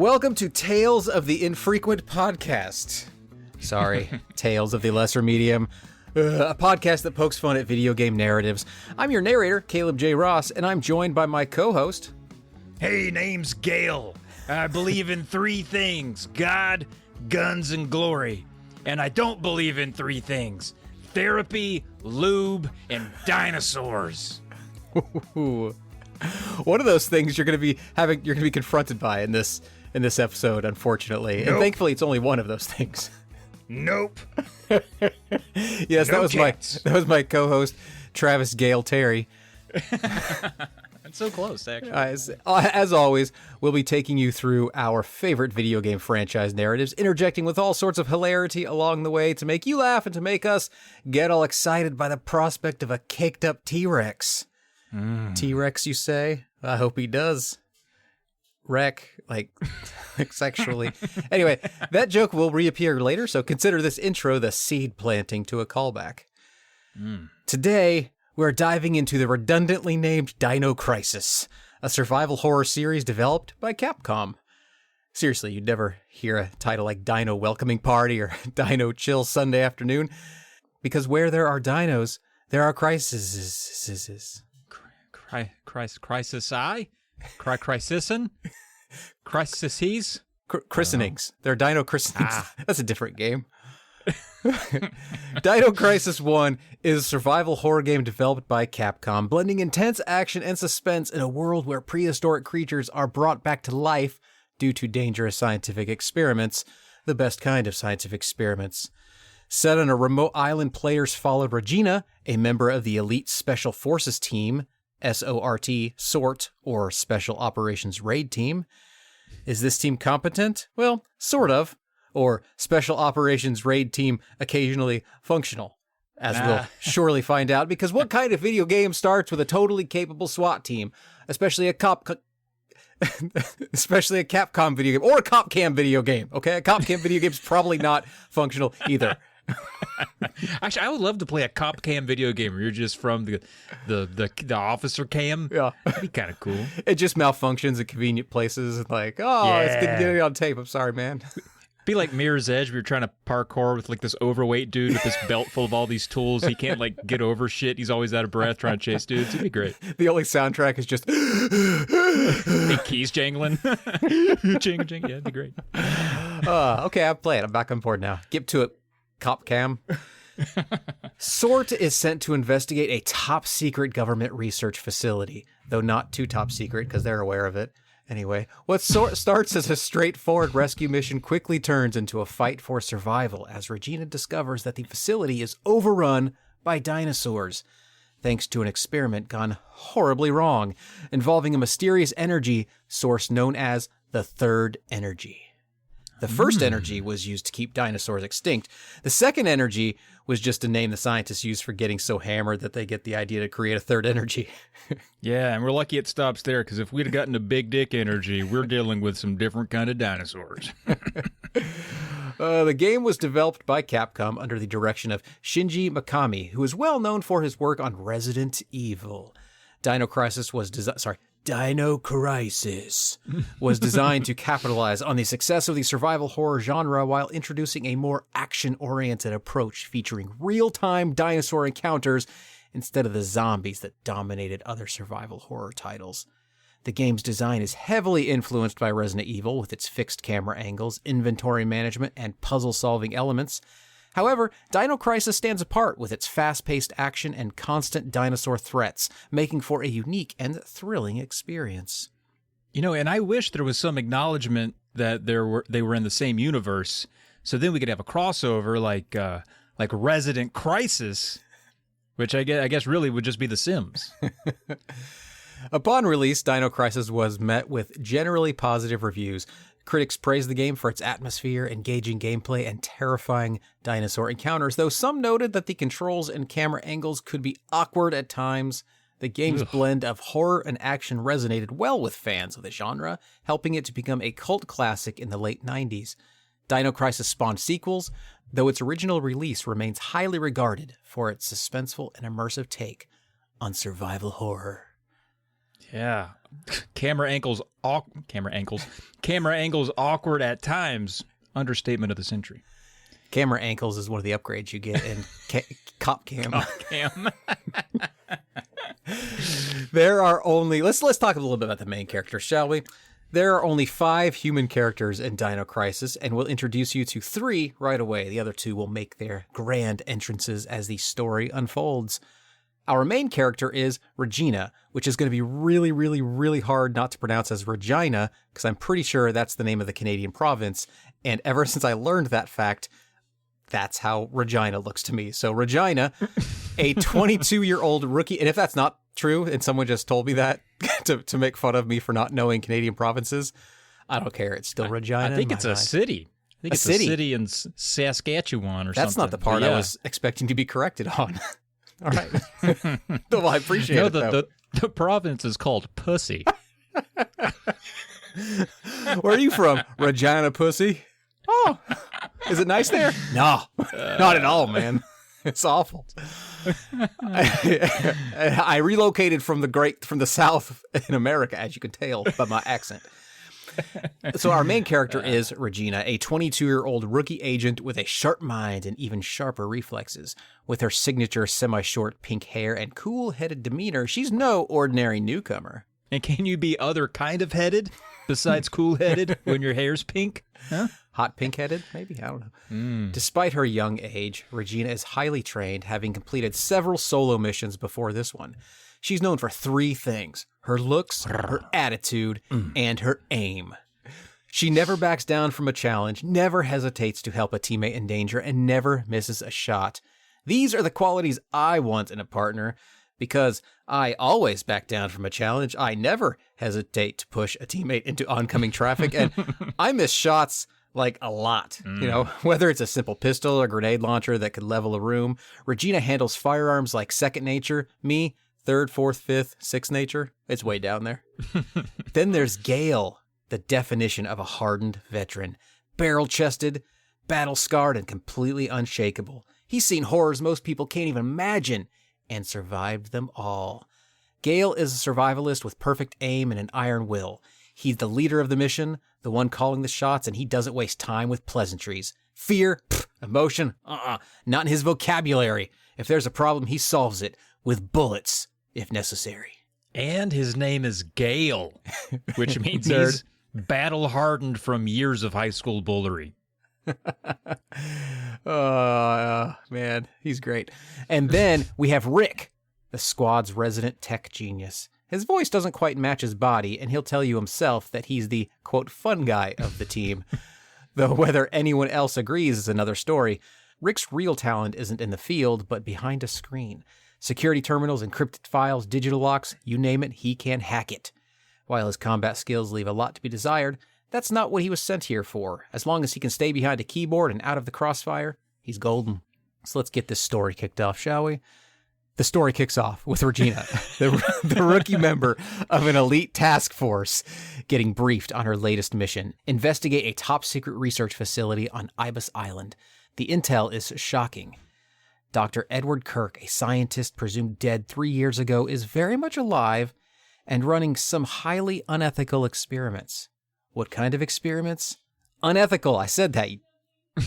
Welcome to Tales of the Infrequent Podcast. Sorry, Tales of the Lesser Medium. A podcast that pokes fun at video game narratives. I'm your narrator, Caleb J. Ross, and I'm joined by my co-host. Hey, name's Gale. I believe in three things: God, guns, and glory. And I don't believe in three things: therapy, lube, and dinosaurs. One of those things you're going to be confronted by in this episode, unfortunately. Nope. And thankfully it's only one of those things. Nope. Yes, no, that was my co-host Travis Gale Terry. That's so close, actually. As always, we'll be taking you through our favorite video game franchise narratives, interjecting with all sorts of hilarity along the way to make you laugh and to make us get all excited by the prospect of a caked up T-Rex. T-Rex, you say? I hope he does. Wreck, like sexually. Anyway, that joke will reappear later, so consider this intro the seed planting to a callback. Today, we're diving into the redundantly named Dino Crisis, a survival horror series developed by Capcom. Seriously, you'd never hear a title like Dino Welcoming Party or Dino Chill Sunday Afternoon, because where there are dinos, there are crises. Crises? Christenings. They're Dino Christenings. That's a different game. Dino Crisis 1 is a survival horror game developed by Capcom, blending intense action and suspense in a world where prehistoric creatures are brought back to life due to dangerous scientific experiments, the best kind of scientific experiments. Set on a remote island, players followed Regina, a member of the Elite Special Forces Team, SORT, or Special Operations Raid Team. Is this team competent? Well, sort of. Or Special Operations Raid Team occasionally functional, as we'll surely find out, because what kind of video game starts with a totally capable SWAT team, especially a Capcom video game, or a CopCam video game, okay? A CopCam video game is probably not functional either. Actually, I would love to play a cop cam video game where you're just from the officer cam. Yeah. That'd be kind of cool. It just malfunctions at convenient places and like, it's good getting it on tape. I'm sorry, man. Be like Mirror's Edge, where you're trying to parkour with like this overweight dude with this belt full of all these tools. He can't like get over shit. He's always out of breath trying to chase dudes. It'd be great. The only soundtrack is just hey, keys jangling. Jing. Yeah, it'd be great. Okay, I'll play it. I'm back on board now. Get to it, CopCam. SORT is sent to investigate a top-secret government research facility, though not too top secret because they're aware of it. Anyway, what starts as a straightforward rescue mission quickly turns into a fight for survival as Regina discovers that the facility is overrun by dinosaurs, thanks to an experiment gone horribly wrong, involving a mysterious energy source known as the Third Energy. The first energy was used to keep dinosaurs extinct. The second energy was just a name the scientists use for getting so hammered that they get the idea to create a third energy. Yeah, and we're lucky it stops there, because if we'd have gotten a big dick energy, we're dealing with some different kind of dinosaurs. The game was developed by Capcom under the direction of Shinji Mikami, who is well known for his work on Resident Evil. Dino Crisis was designed to capitalize on the success of the survival horror genre while introducing a more action-oriented approach featuring real-time dinosaur encounters instead of the zombies that dominated other survival horror titles. The game's design is heavily influenced by Resident Evil with its fixed camera angles, inventory management, and puzzle-solving elements. However, Dino Crisis stands apart with its fast-paced action and constant dinosaur threats, making for a unique and thrilling experience. You know, and I wish there was some acknowledgement that they were in the same universe, so then we could have a crossover like Resident Crisis, which I guess really would just be The Sims. Upon release, Dino Crisis was met with generally positive reviews. Critics praised the game for its atmosphere, engaging gameplay, and terrifying dinosaur encounters, though some noted that the controls and camera angles could be awkward at times. The game's blend of horror and action resonated well with fans of the genre, helping it to become a cult classic in the late 90s. Dino Crisis spawned sequels, though its original release remains highly regarded for its suspenseful and immersive take on survival horror. Yeah. Camera angles awkward at times. Understatement of the century. Camera ankles is one of the upgrades you get in Cop Cam. Cop Cam. There are only... Let's talk a little bit about the main character, shall we? There are only 5 human characters in Dino Crisis, and we'll introduce you to 3 right away. The other 2 will make their grand entrances as the story unfolds. Our main character is Regina, which is going to be really, really, really hard not to pronounce as Regina, because I'm pretty sure that's the name of the Canadian province. And ever since I learned that fact, that's how Regina looks to me. So Regina, a 22-year-old rookie, and if that's not true, and someone just told me that to make fun of me for not knowing Canadian provinces, I don't care. It's still Regina. I think it's a city. I think it's a city in Saskatchewan or something. That's not the part I was expecting to be corrected on. All right. Well, I appreciate it, though. The province is called Pussy. Where are you from? Regina, Pussy. Oh, is it nice there? No, not at all, man. It's awful. I relocated from the South in America, as you can tell by my accent. So our main character is Regina, a 22-year-old rookie agent with a sharp mind and even sharper reflexes. With her signature semi-short pink hair and cool-headed demeanor, she's no ordinary newcomer. And can you be other kind of headed besides cool-headed when your hair's pink? Huh? Hot pink-headed, maybe? I don't know. Despite her young age, Regina is highly trained, having completed several solo missions before this one. She's known for 3 things: her looks, her attitude, and her aim. She never backs down from a challenge, never hesitates to help a teammate in danger, and never misses a shot. These are the qualities I want in a partner, because I always back down from a challenge. I never hesitate to push a teammate into oncoming traffic, and I miss shots like a lot. You know, whether it's a simple pistol or grenade launcher that could level a room, Regina handles firearms like second nature. Me, 3rd, 4th, 5th, 6th nature. It's way down there. Then there's Gale, the definition of a hardened veteran. Barrel-chested, battle-scarred, and completely unshakable. He's seen horrors most people can't even imagine, and survived them all. Gale is a survivalist with perfect aim and an iron will. He's the leader of the mission, the one calling the shots, and he doesn't waste time with pleasantries. Fear, emotion, not in his vocabulary. If there's a problem, he solves it with bullets, if necessary. And his name is Gale, which means he's battle-hardened from years of high school bullery. Man, he's great. And then we have Rick, the squad's resident tech genius. His voice doesn't quite match his body, and he'll tell you himself that he's the, quote, fun guy of the team. Though whether anyone else agrees is another story. Rick's real talent isn't in the field, but behind a screen. Security terminals, encrypted files, digital locks, you name it, he can hack it. While his combat skills leave a lot to be desired, that's not what he was sent here for. As long as he can stay behind a keyboard and out of the crossfire, he's golden. So let's get this story kicked off, shall we? The story kicks off with Regina, the rookie member of an elite task force, getting briefed on her latest mission. Investigate a top-secret research facility on Ibis Island. The intel is shocking. Dr. Edward Kirk, a scientist presumed dead 3 years ago, is very much alive and running some highly unethical experiments. What kind of experiments? Unethical, I said that, you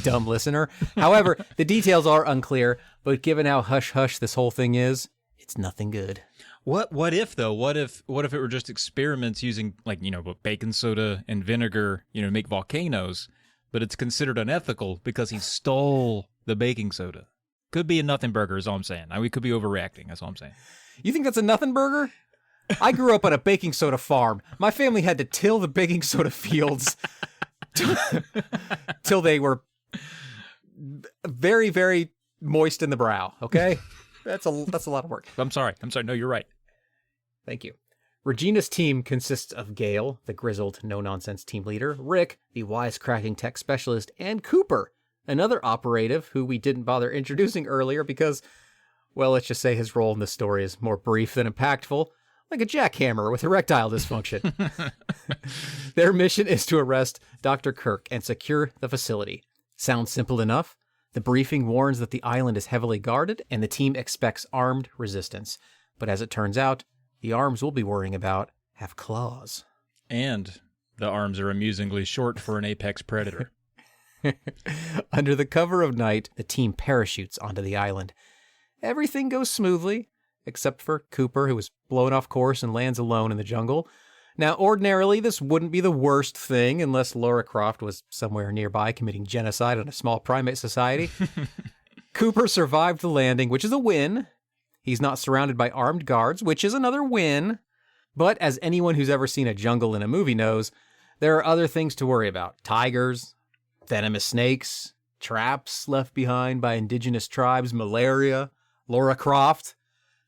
dumb listener. However, the details are unclear, but given how hush-hush this whole thing is, it's nothing good. What if, though? What if it were just experiments using, like, baking soda and vinegar, to make volcanoes, but it's considered unethical because he stole the baking soda? Could be a nothing burger is all I'm saying. We could be overreacting, that's all I'm saying. You think that's a nothing burger? I grew up on a baking soda farm. My family had to till the baking soda fields till they were very, very moist in the brow, okay? That's a lot of work. I'm sorry. No, you're right. Thank you. Regina's team consists of Gale, the grizzled, no-nonsense team leader, Rick, the wisecracking tech specialist, and Cooper, another operative who we didn't bother introducing earlier because, well, let's just say his role in the story is more brief than impactful, like a jackhammer with erectile dysfunction. Their mission is to arrest Dr. Kirk and secure the facility. Sounds simple enough. The briefing warns that the island is heavily guarded and the team expects armed resistance. But as it turns out, The arms we'll be worrying about have claws. And the arms are amusingly short for an apex predator. Under the cover of night, the team parachutes onto the island. Everything goes smoothly, except for Cooper, who is blown off course and lands alone in the jungle. Now, ordinarily, this wouldn't be the worst thing unless Lara Croft was somewhere nearby committing genocide on a small primate society. Cooper survived the landing, which is a win. He's not surrounded by armed guards, which is another win. But as anyone who's ever seen a jungle in a movie knows, there are other things to worry about. Tigers, venomous snakes, traps left behind by indigenous tribes, malaria, Lara Croft.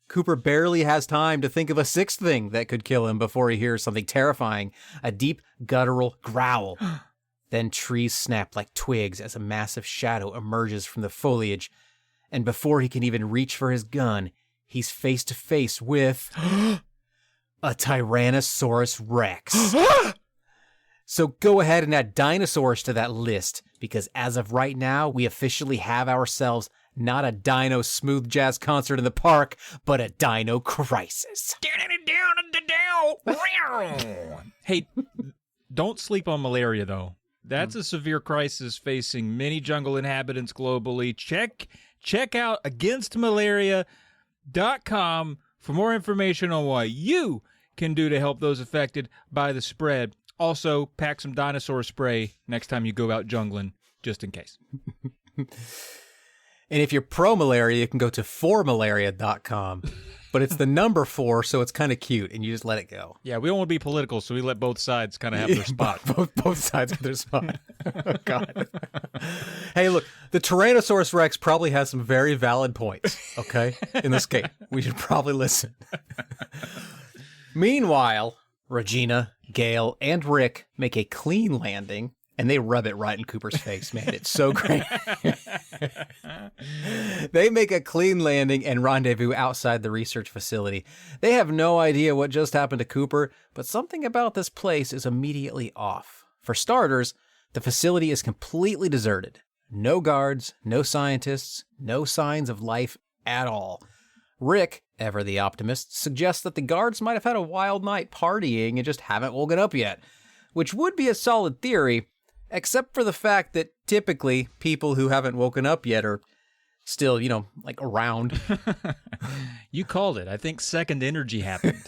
Cooper barely has time to think of a sixth thing that could kill him before he hears something terrifying, a deep, guttural growl. Then trees snap like twigs as a massive shadow emerges from the foliage. And before he can even reach for his gun, he's face to face with a Tyrannosaurus Rex. So go ahead and add dinosaurs to that list, because as of right now, we officially have ourselves not a dino smooth jazz concert in the park, but a Dino Crisis. Hey, don't sleep on malaria, though. That's a severe crisis facing many jungle inhabitants globally. Check out againstmalaria.com for more information on what you can do to help those affected by the spread. Also, pack some dinosaur spray next time you go out jungling, just in case. And if you're pro-malaria, you can go to formalaria.com. But it's the number 4, so it's kind of cute, and you just let it go. Yeah, we don't want to be political, so we let both sides kind of have their spot. both sides have their spot. Oh, God. Hey, look, the Tyrannosaurus Rex probably has some very valid points, okay, in this game. We should probably listen. Meanwhile, Regina, Gale, and Rick make a clean landing, and they rub it right in Cooper's face, man. It's so great. They make a clean landing and rendezvous outside the research facility. They have no idea what just happened to Cooper, but something about this place is immediately off. For starters, the facility is completely deserted. No guards, no scientists, no signs of life at all. Rick, ever the optimist, suggests that the guards might have had a wild night partying and just haven't woken up yet, which would be a solid theory, except for the fact that typically people who haven't woken up yet are still, like around. You called it. I think second energy happened.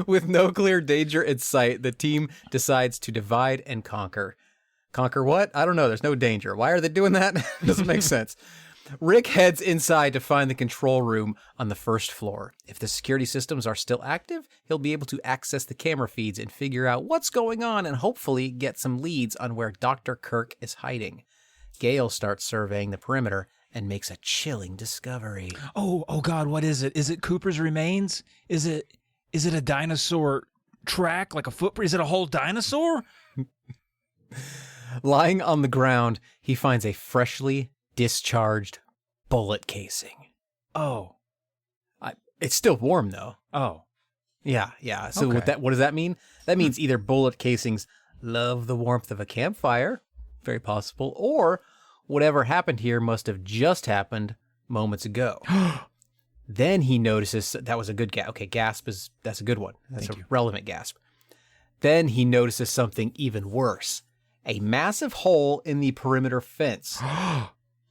With no clear danger in sight, the team decides to divide and conquer. Conquer what? I don't know. There's no danger. Why are they doing that? Doesn't make sense. Rick heads inside to find the control room on the first floor. If the security systems are still active, he'll be able to access the camera feeds and figure out what's going on and hopefully get some leads on where Dr. Kirk is hiding. Gale starts surveying the perimeter and makes a chilling discovery. Oh God, what is it? Is it Cooper's remains? Is it a dinosaur track, like a footprint? Is it a whole dinosaur? Lying on the ground, he finds a freshly discharged bullet casing. Oh. It's still warm, though. Oh. Yeah. So Okay. what does that mean? That means either bullet casings love the warmth of a campfire, very possible, or whatever happened here must have just happened moments ago. Then he notices, that was a good gasp. Okay, that's a good one. That's Thank a you. relevant gasp. Then he notices something even worse. A massive hole in the perimeter fence.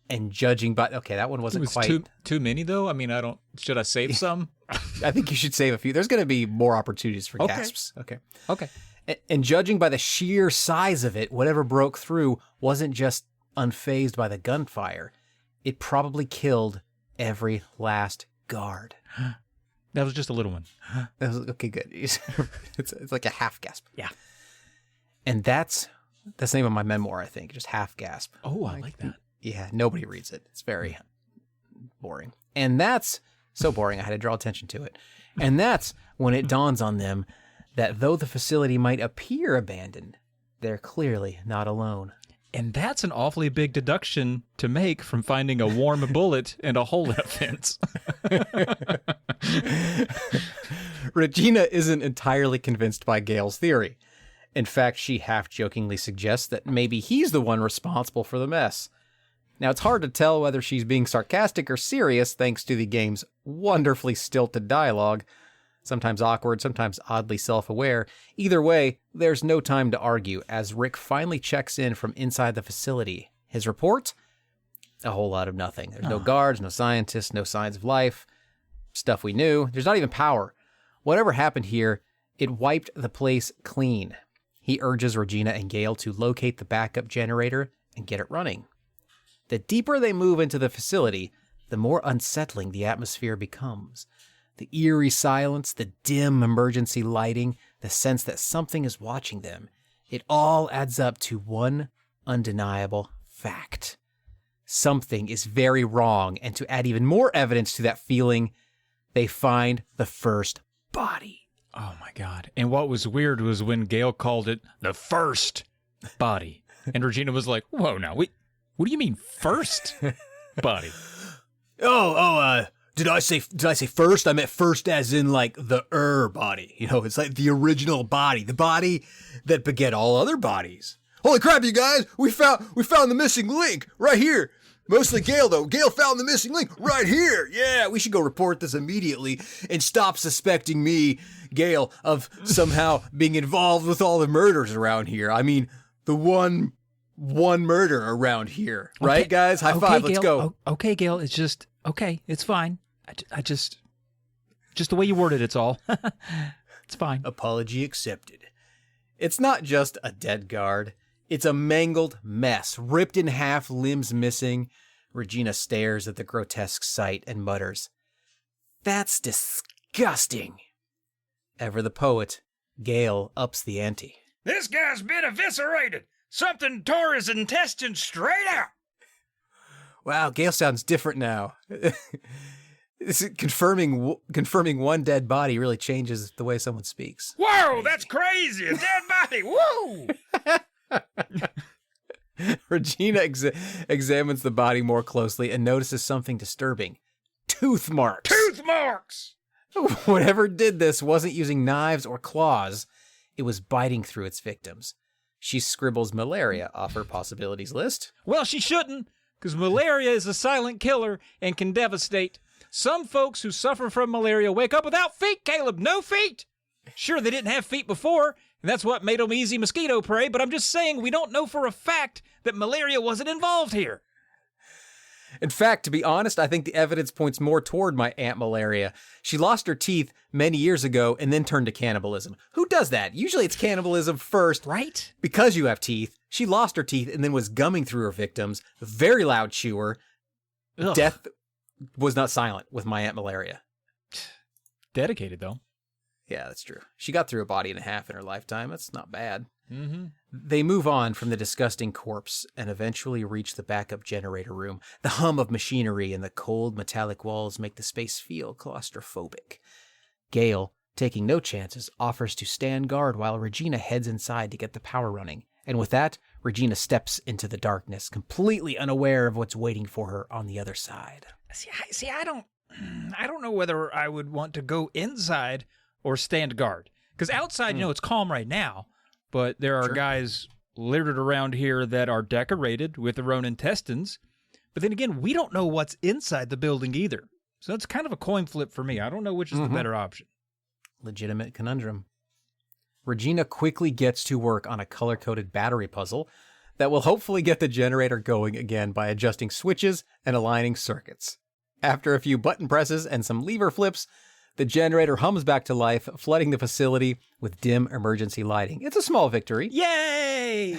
And judging by, okay, that one wasn't It was quite. too many, though? I mean, should I save some? I think you should save a few. There's going to be more opportunities for Okay. gasps. Okay. Okay. And judging by the sheer size of it, whatever broke through wasn't just unfazed by the gunfire. It probably killed every last guard. That was just a little one. That was, okay, good. It's like a half gasp. Yeah. And that's the name of my memoir, I think. Just half gasp. Oh, I like that. Yeah, nobody reads it. It's very boring. And that's so boring, I had to draw attention to it. And that's when it dawns on them that though the facility might appear abandoned, they're clearly not alone. And that's an awfully big deduction to make from finding a warm bullet and a hole in a fence. Regina isn't entirely convinced by Gale's theory. In fact, she half-jokingly suggests that maybe he's the one responsible for the mess. Now, it's hard to tell whether she's being sarcastic or serious thanks to the game's wonderfully stilted dialogue, sometimes awkward, sometimes oddly self-aware. Either way, there's no time to argue as Rick finally checks in from inside the facility. His report? A whole lot of nothing. There's no guards, no scientists, no signs of life. Stuff we knew. There's not even power. Whatever happened here, it wiped the place clean. He urges Regina and Gale to locate the backup generator and get it running. The deeper they move into the facility, the more unsettling the atmosphere becomes. The eerie silence, the dim emergency lighting, the sense that something is watching them. It all adds up to one undeniable fact. Something is very wrong, and to add even more evidence to that feeling, they find the first body. Oh, my God. And what was weird was when Gale called it the first body. And Regina was like, whoa, now, what do you mean first body? Did I say first? I meant first as in like the body. You know, it's like the original body, the body that beget all other bodies. Holy crap, you guys! We found the missing link right here. Mostly Gale, though. Gale found the missing link right here. Yeah, we should go report this immediately and stop suspecting me, Gale, of somehow being involved with all the murders around here. I mean, the one murder around here. Right, Okay. guys? High five. Let's go. Okay, Gale. It's just, okay, it's fine. I just the way you worded it's all. It's fine. Apology accepted. It's not just a dead guard. It's a mangled mess, ripped in half, limbs missing. Regina stares at the grotesque sight and mutters, "That's disgusting." Ever the poet, Gale ups the ante. This guy's been eviscerated. Something tore his intestines straight out. Wow, Gale sounds different now. Confirming one dead body really changes the way someone speaks. Whoa, that's crazy. A dead body. Whoa. Regina examines the body more closely and notices something disturbing. Tooth marks. Tooth marks. Whatever did this wasn't using knives or claws. It was biting through its victims. She scribbles malaria off her possibilities list. Well, she shouldn't, because malaria is a silent killer and can devastate. Some folks who suffer from malaria wake up without feet, Caleb. No feet. Sure, they didn't have feet before, and that's what made them easy mosquito prey, but I'm just saying we don't know for a fact that malaria wasn't involved here. In fact, to be honest, I think the evidence points more toward my Aunt Malaria. She lost her teeth many years ago and then turned to cannibalism. Who does that? Usually it's cannibalism first. Right? Because you have teeth. She lost her teeth and then was gumming through her victims. Very loud chewer. Ugh. Death was not silent with my Aunt Malaria. Dedicated, though. Yeah, that's true. She got through a body and a half in her lifetime. That's not bad. Mm-hmm. They move on from the disgusting corpse and eventually reach the backup generator room. The hum of machinery and the cold metallic walls make the space feel claustrophobic. Gale, taking no chances, offers to stand guard while Regina heads inside to get the power running. And with that, Regina steps into the darkness, completely unaware of what's waiting for her on the other side. See, I don't know whether I would want to go inside or stand guard. Because outside, it's calm right now, but there are guys littered around here that are decorated with their own intestines. But then again, we don't know what's inside the building either. So it's kind of a coin flip for me. I don't know which is the better option. Legitimate conundrum. Regina quickly gets to work on a color-coded battery puzzle that will hopefully get the generator going again by adjusting switches and aligning circuits. After a few button presses and some lever flips, the generator hums back to life, flooding the facility with dim emergency lighting. It's a small victory. Yay!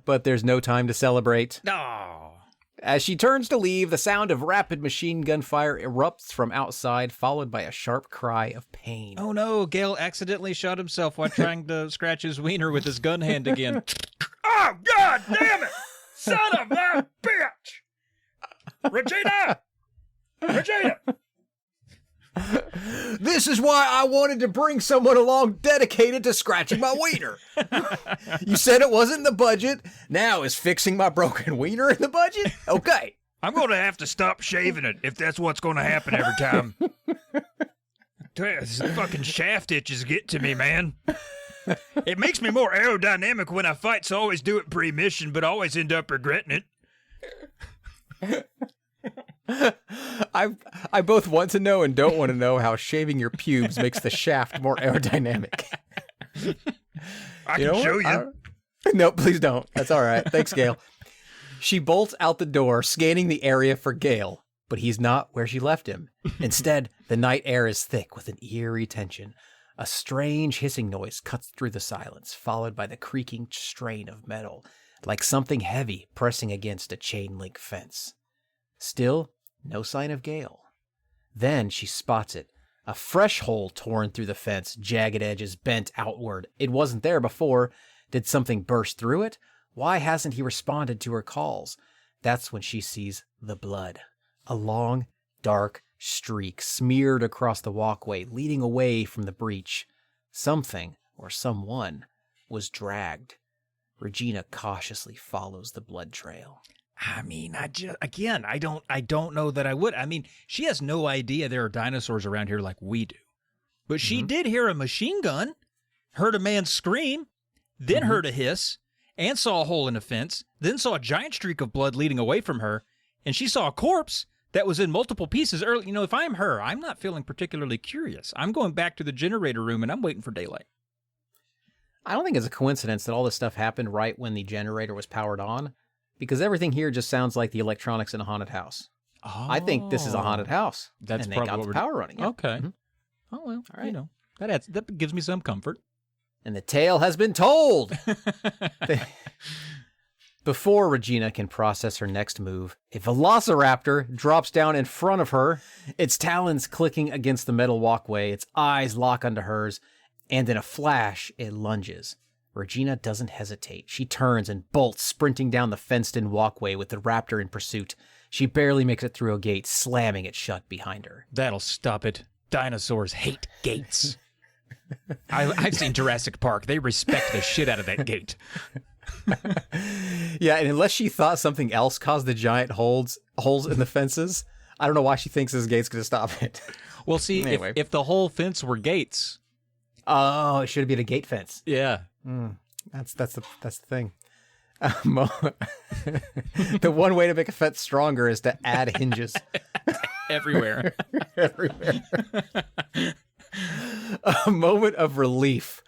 But there's no time to celebrate. Oh. As she turns to leave, the sound of rapid machine gun fire erupts from outside, followed by a sharp cry of pain. Oh no, Gale accidentally shot himself while trying to scratch his wiener with his gun hand again. Oh, God damn it! Son of a bitch! Regina! Regina! This is why I wanted to bring someone along dedicated to scratching my wiener. You said it wasn't in the budget. Now is fixing my broken wiener in the budget? Okay. I'm going to have to stop shaving it if that's what's going to happen every time. This fucking shaft itches get to me, man. It makes me more aerodynamic when I fight, so I always do it pre-mission, but I always end up regretting it. I both want to know and don't want to know how shaving your pubes makes the shaft more aerodynamic. I can show you. No, please don't. That's all right. Thanks, Gale. She bolts out the door, scanning the area for Gale, but he's not where she left him. Instead, the night air is thick with an eerie tension. A strange hissing noise cuts through the silence, followed by the creaking strain of metal, like something heavy pressing against a chain-link fence. Still, no sign of Gale. Then she spots it. A fresh hole torn through the fence, jagged edges bent outward. It wasn't there before. Did something burst through it? Why hasn't he responded to her calls? That's when she sees the blood. A long, dark streak smeared across the walkway, leading away from the breach. Something, or someone, was dragged. Regina cautiously follows the blood trail. I mean, I don't know that I would. I mean, she has no idea there are dinosaurs around here like we do. But she did hear a machine gun, heard a man scream, then heard a hiss, and saw a hole in the fence, then saw a giant streak of blood leading away from her, and she saw a corpse that was in multiple pieces early. You know, if I'm her, I'm not feeling particularly curious. I'm going back to the generator room, and I'm waiting for daylight. I don't think it's a coincidence that all this stuff happened right when the generator was powered on, because everything here just sounds like the electronics in a haunted house. Oh. I think this is a haunted house. That's and they probably got what the we're power running. Yeah. Okay. Mm-hmm. Oh, well, all right. You know, that gives me some comfort. And the tale has been told. Before Regina can process her next move, a velociraptor drops down in front of her, its talons clicking against the metal walkway, its eyes lock onto hers, and in a flash, it lunges. Regina doesn't hesitate. She turns and bolts, sprinting down the fenced-in walkway with the raptor in pursuit. She barely makes it through a gate, slamming it shut behind her. That'll stop it. Dinosaurs hate gates. I've seen Jurassic Park. They respect the shit out of that gate. Yeah, and unless she thought something else caused the giant holes in the fences, I don't know why she thinks this gate's going to stop it. Well, see, anyway. if the whole fence were gates. Oh, it should have been a gate fence. Yeah. That's the thing. The one way to make a fence stronger is to add hinges. Everywhere. Everywhere. A moment of relief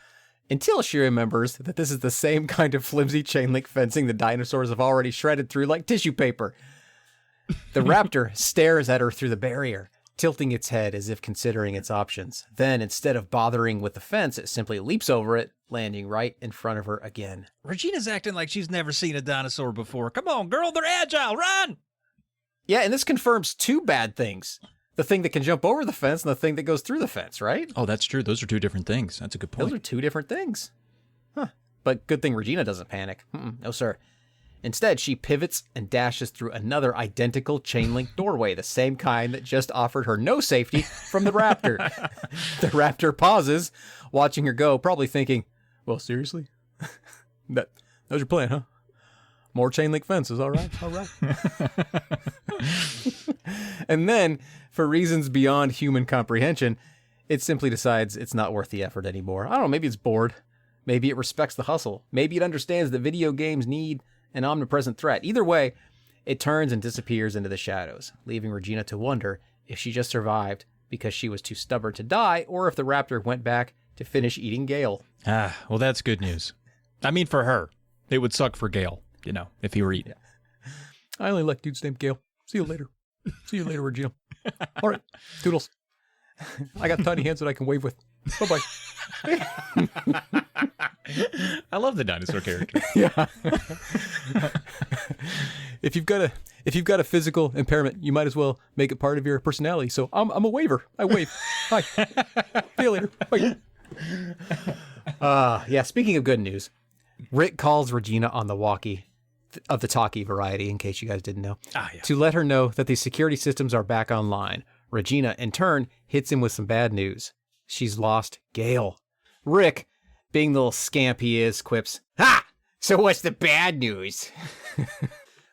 until she remembers that this is the same kind of flimsy chain link fencing the dinosaurs have already shredded through like tissue paper. The raptor stares at her through the barrier, tilting its head as if considering its options. Then, instead of bothering with the fence, it simply leaps over it, landing right in front of her again. Regina's acting like she's never seen a dinosaur before. Come on, girl, they're agile. Run! Yeah, and this confirms two bad things. The thing that can jump over the fence and the thing that goes through the fence, right? Oh, that's true. Those are two different things. That's a good point. Those are two different things. Huh. But good thing Regina doesn't panic. No, sir. Instead, she pivots and dashes through another identical chain link doorway, the same kind that just offered her no safety from the raptor. The raptor pauses, watching her go, probably thinking, well, seriously? That was your plan, huh? More chain link fences, all right, all right. And then, for reasons beyond human comprehension, it simply decides it's not worth the effort anymore. I don't know, maybe it's bored. Maybe it respects the hustle. Maybe it understands that video games need an omnipresent threat. Either way, it turns and disappears into the shadows, leaving Regina to wonder if she just survived because she was too stubborn to die, or if the raptor went back to finish eating Gale. Ah, well, that's good news. I mean, for her. It would suck for Gale, you know, if he were eaten. Yeah. I only like dudes named Gale. See you later. See you later, Regina. All right, toodles. I got tiny hands that I can wave with. Bye-bye. I love the dinosaur character. Yeah. If you've got a physical impairment, you might as well make it part of your personality. So I'm a waver. I wave. Hi. See you later. Bye. Yeah. Speaking of good news, Rick calls Regina on the walkie of the talkie variety, in case you guys didn't know, to let her know that the security systems are back online. Regina, in turn, hits him with some bad news. She's lost Gale. Rick, being the little scamp he is, quips, "Ha! So what's the bad news?"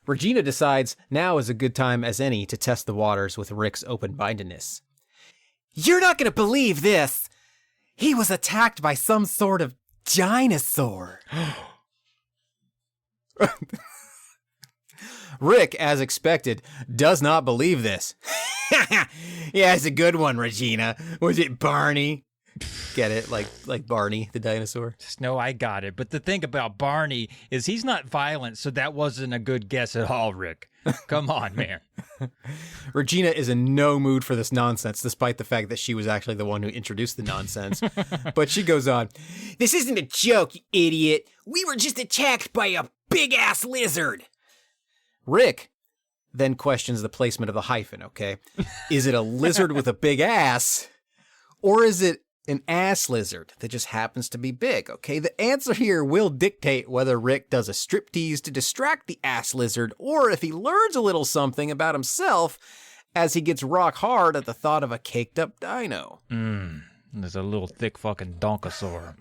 Regina decides now is a good time as any to test the waters with Rick's open-mindedness. "You're not going to believe this. He was attacked by some sort of dinosaur." Rick, as expected, does not believe this. Yeah, it's a good one, Regina. Was it Barney? Get it? Like Barney, the dinosaur? No, I got it. But the thing about Barney is he's not violent, so that wasn't a good guess at all, Rick. Come on, man. Regina is in no mood for this nonsense, despite the fact that she was actually the one who introduced the nonsense. But she goes on, "This isn't a joke, you idiot. We were just attacked by a big-ass lizard." Rick then questions the placement of the hyphen, okay? Is it a lizard with a big ass, or is it an ass lizard that just happens to be big, okay? The answer here will dictate whether Rick does a striptease to distract the ass lizard, or if he learns a little something about himself as he gets rock hard at the thought of a caked up dino. There's a little thick fucking Donkasaurus.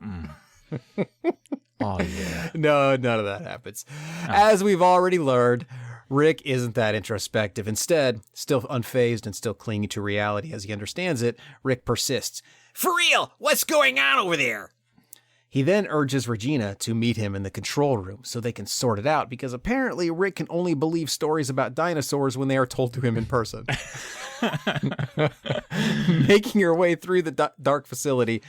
Oh, yeah. No, none of that happens. As we've already learned, Rick isn't that introspective. Instead, still unfazed and still clinging to reality as he understands it, Rick persists. "For real, what's going on over there?" He then urges Regina to meet him in the control room so they can sort it out, because apparently Rick can only believe stories about dinosaurs when they are told to him in person. Making her way through the dark facility,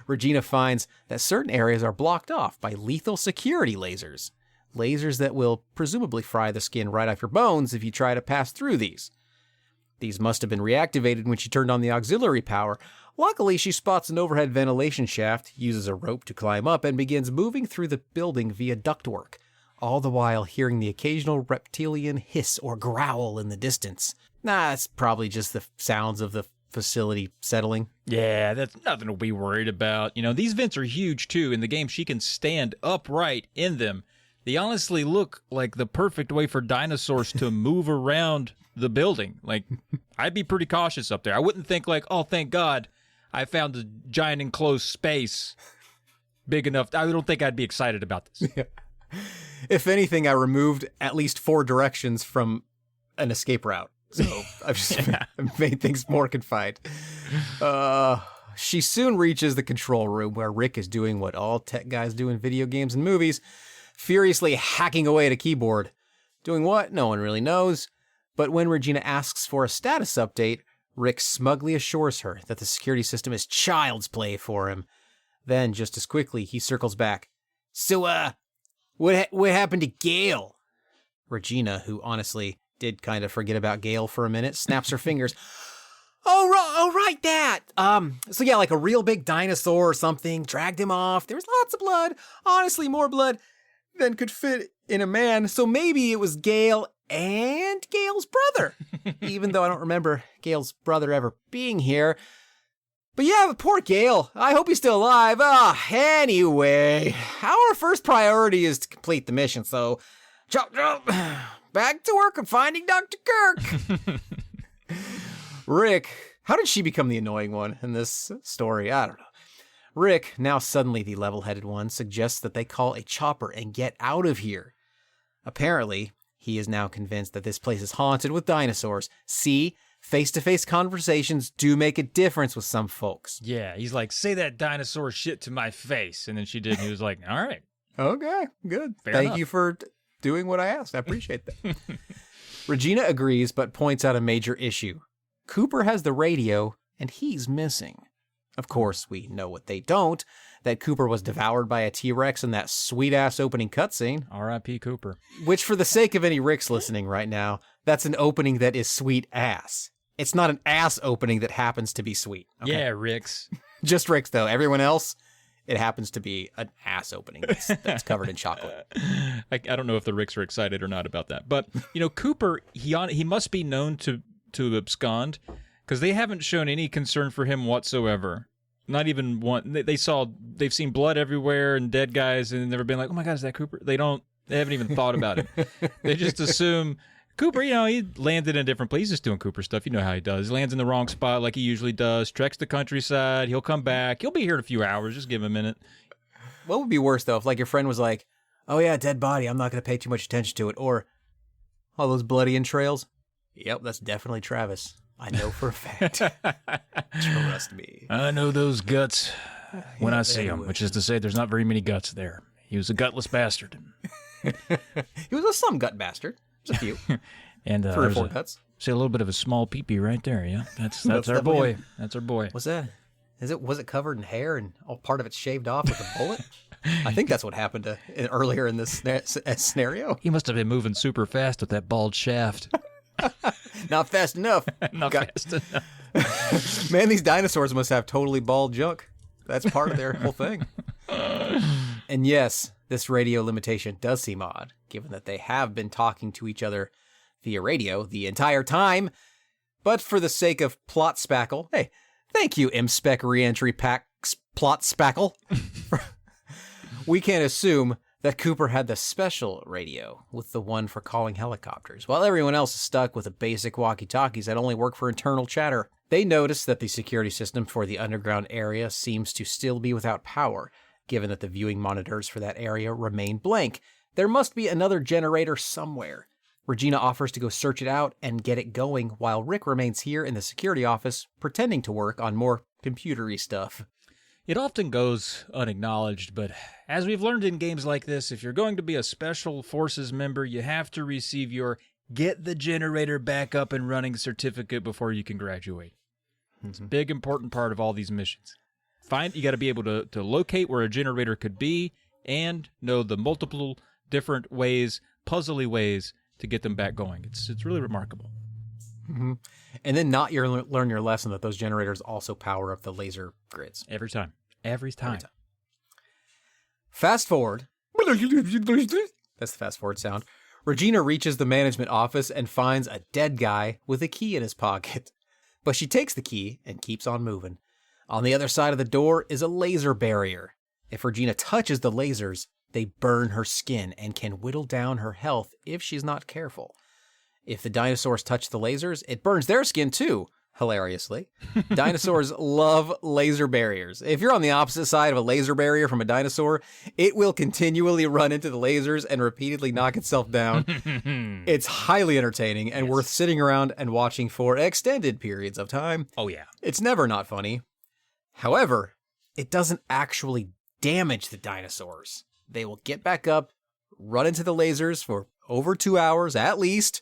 Regina finds that certain areas are blocked off by lethal security lasers. Lasers that will presumably fry the skin right off your bones if you try to pass through these. These must have been reactivated when she turned on the auxiliary power. Luckily, she spots an overhead ventilation shaft, uses a rope to climb up, and begins moving through the building via ductwork, all the while hearing the occasional reptilian hiss or growl in the distance. That's probably just the sounds of the facility settling. Yeah, that's nothing to be worried about. You know, these vents are huge, too. In the game, she can stand upright in them. They honestly look like the perfect way for dinosaurs to move around the building. Like, I'd be pretty cautious up there. I wouldn't think like, oh, thank God, I found a giant enclosed space big enough. I don't think I'd be excited about this. Yeah. If anything, I removed at least 4 directions from an escape route. So I've just made things more confined. She soon reaches the control room where Rick is doing what all tech guys do in video games and movies, furiously hacking away at a keyboard. Doing what? No one really knows. But when Regina asks for a status update, Rick smugly assures her that the security system is child's play for him. Then, just as quickly, he circles back. "So, what happened to Gale?" Regina, who honestly did kind of forget about Gale for a minute, snaps her fingers. Oh, right, that. So yeah, like a real big dinosaur or something, dragged him off. There was lots of blood. Honestly, more blood than could fit in a man. So maybe it was Gale and Gale's brother. Even though I don't remember Gale's brother ever being here. But yeah, poor Gale. I hope he's still alive. Anyway, our first priority is to complete the mission, so chop, back to work on finding Dr. Kirk. Rick, how did she become the annoying one in this story? I don't know. Rick, now suddenly the level-headed one, suggests that they call a chopper and get out of here. Apparently, he is now convinced that this place is haunted with dinosaurs. See, face-to-face conversations do make a difference with some folks. Yeah, he's like, say that dinosaur shit to my face. And then she did, and he was like, all right. Okay, good. Fair Thank enough. you for doing what I asked. I appreciate that. Regina agrees, but points out a major issue. Cooper has the radio, and he's missing. Of course, we know what they don't, that Cooper was devoured by a T-Rex in that sweet-ass opening cutscene. R.I.P. Cooper. Which, for the sake of any Ricks listening right now, that's an opening that is sweet-ass. It's not an ass opening that happens to be sweet. Okay? Yeah, Ricks. Just Ricks, though. Everyone else, it happens to be an ass opening that's covered in chocolate. I don't know if the Ricks are excited or not about that. But, you know, Cooper, he must be known to abscond, because they haven't shown any concern for him whatsoever. Not even one. They've seen blood everywhere and dead guys, and never been like, oh my God, is that Cooper? They haven't even thought about it. They just assume Cooper, you know, he landed in a different place. He's just doing Cooper stuff. You know how he does. He lands in the wrong spot like he usually does, treks the countryside. He'll come back. He'll be here in a few hours. Just give him a minute. What would be worse, though, if like your friend was like, oh yeah, dead body, I'm not going to pay too much attention to it. Or, all those bloody entrails? Yep, that's definitely Travis. I know for a fact. Trust me. I know those guts when I see them, which is to say there's not very many guts there. He was a gutless bastard. He was a some gut bastard. There's a few. And 3 or 4 cuts. See a little bit of a small peepee right there, yeah. That's our boy. That's our boy. What's that? Was it covered in hair and all part of it shaved off with a bullet? I think that's what happened earlier in this scenario. He must have been moving super fast with that bald shaft. Not fast enough. Fast enough. Man, these dinosaurs must have totally bald junk. That's part of their whole thing. And yes, this radio limitation does seem odd, given that they have been talking to each other via radio the entire time. But for the sake of plot spackle, hey, thank you, M-Spec Reentry Pack's plot spackle. We can assume that Cooper had the special radio with the one for calling helicopters, while everyone else is stuck with the basic walkie-talkies that only work for internal chatter. They notice that the security system for the underground area seems to still be without power, given that the viewing monitors for that area remain blank. There must be another generator somewhere. Regina offers to go search it out and get it going, while Rick remains here in the security office, pretending to work on more computery stuff. It often goes unacknowledged, but as we've learned in games like this, if you're going to be a Special Forces member, you have to receive your Get the Generator Back Up and Running certificate before you can graduate. It's a big, important part of all these missions. You got to be able to locate where a generator could be and know the multiple different ways, puzzly ways, to get them back going. It's really remarkable. Mm-hmm. And then learn your lesson that those generators also power up the laser grids. Every time. Fast forward. That's the fast forward sound. Regina reaches the management office and finds a dead guy with a key in his pocket. But she takes the key and keeps on moving. On the other side of the door is a laser barrier. If Regina touches the lasers, they burn her skin and can whittle down her health if she's not careful. If the dinosaurs touch the lasers, it burns their skin too, hilariously. Dinosaurs love laser barriers. If you're on the opposite side of a laser barrier from a dinosaur, it will continually run into the lasers and repeatedly knock itself down. It's highly entertaining and worth sitting around and watching for extended periods of time. Oh, yeah. It's never not funny. However, it doesn't actually damage the dinosaurs. They will get back up, run into the lasers for over 2 hours at least.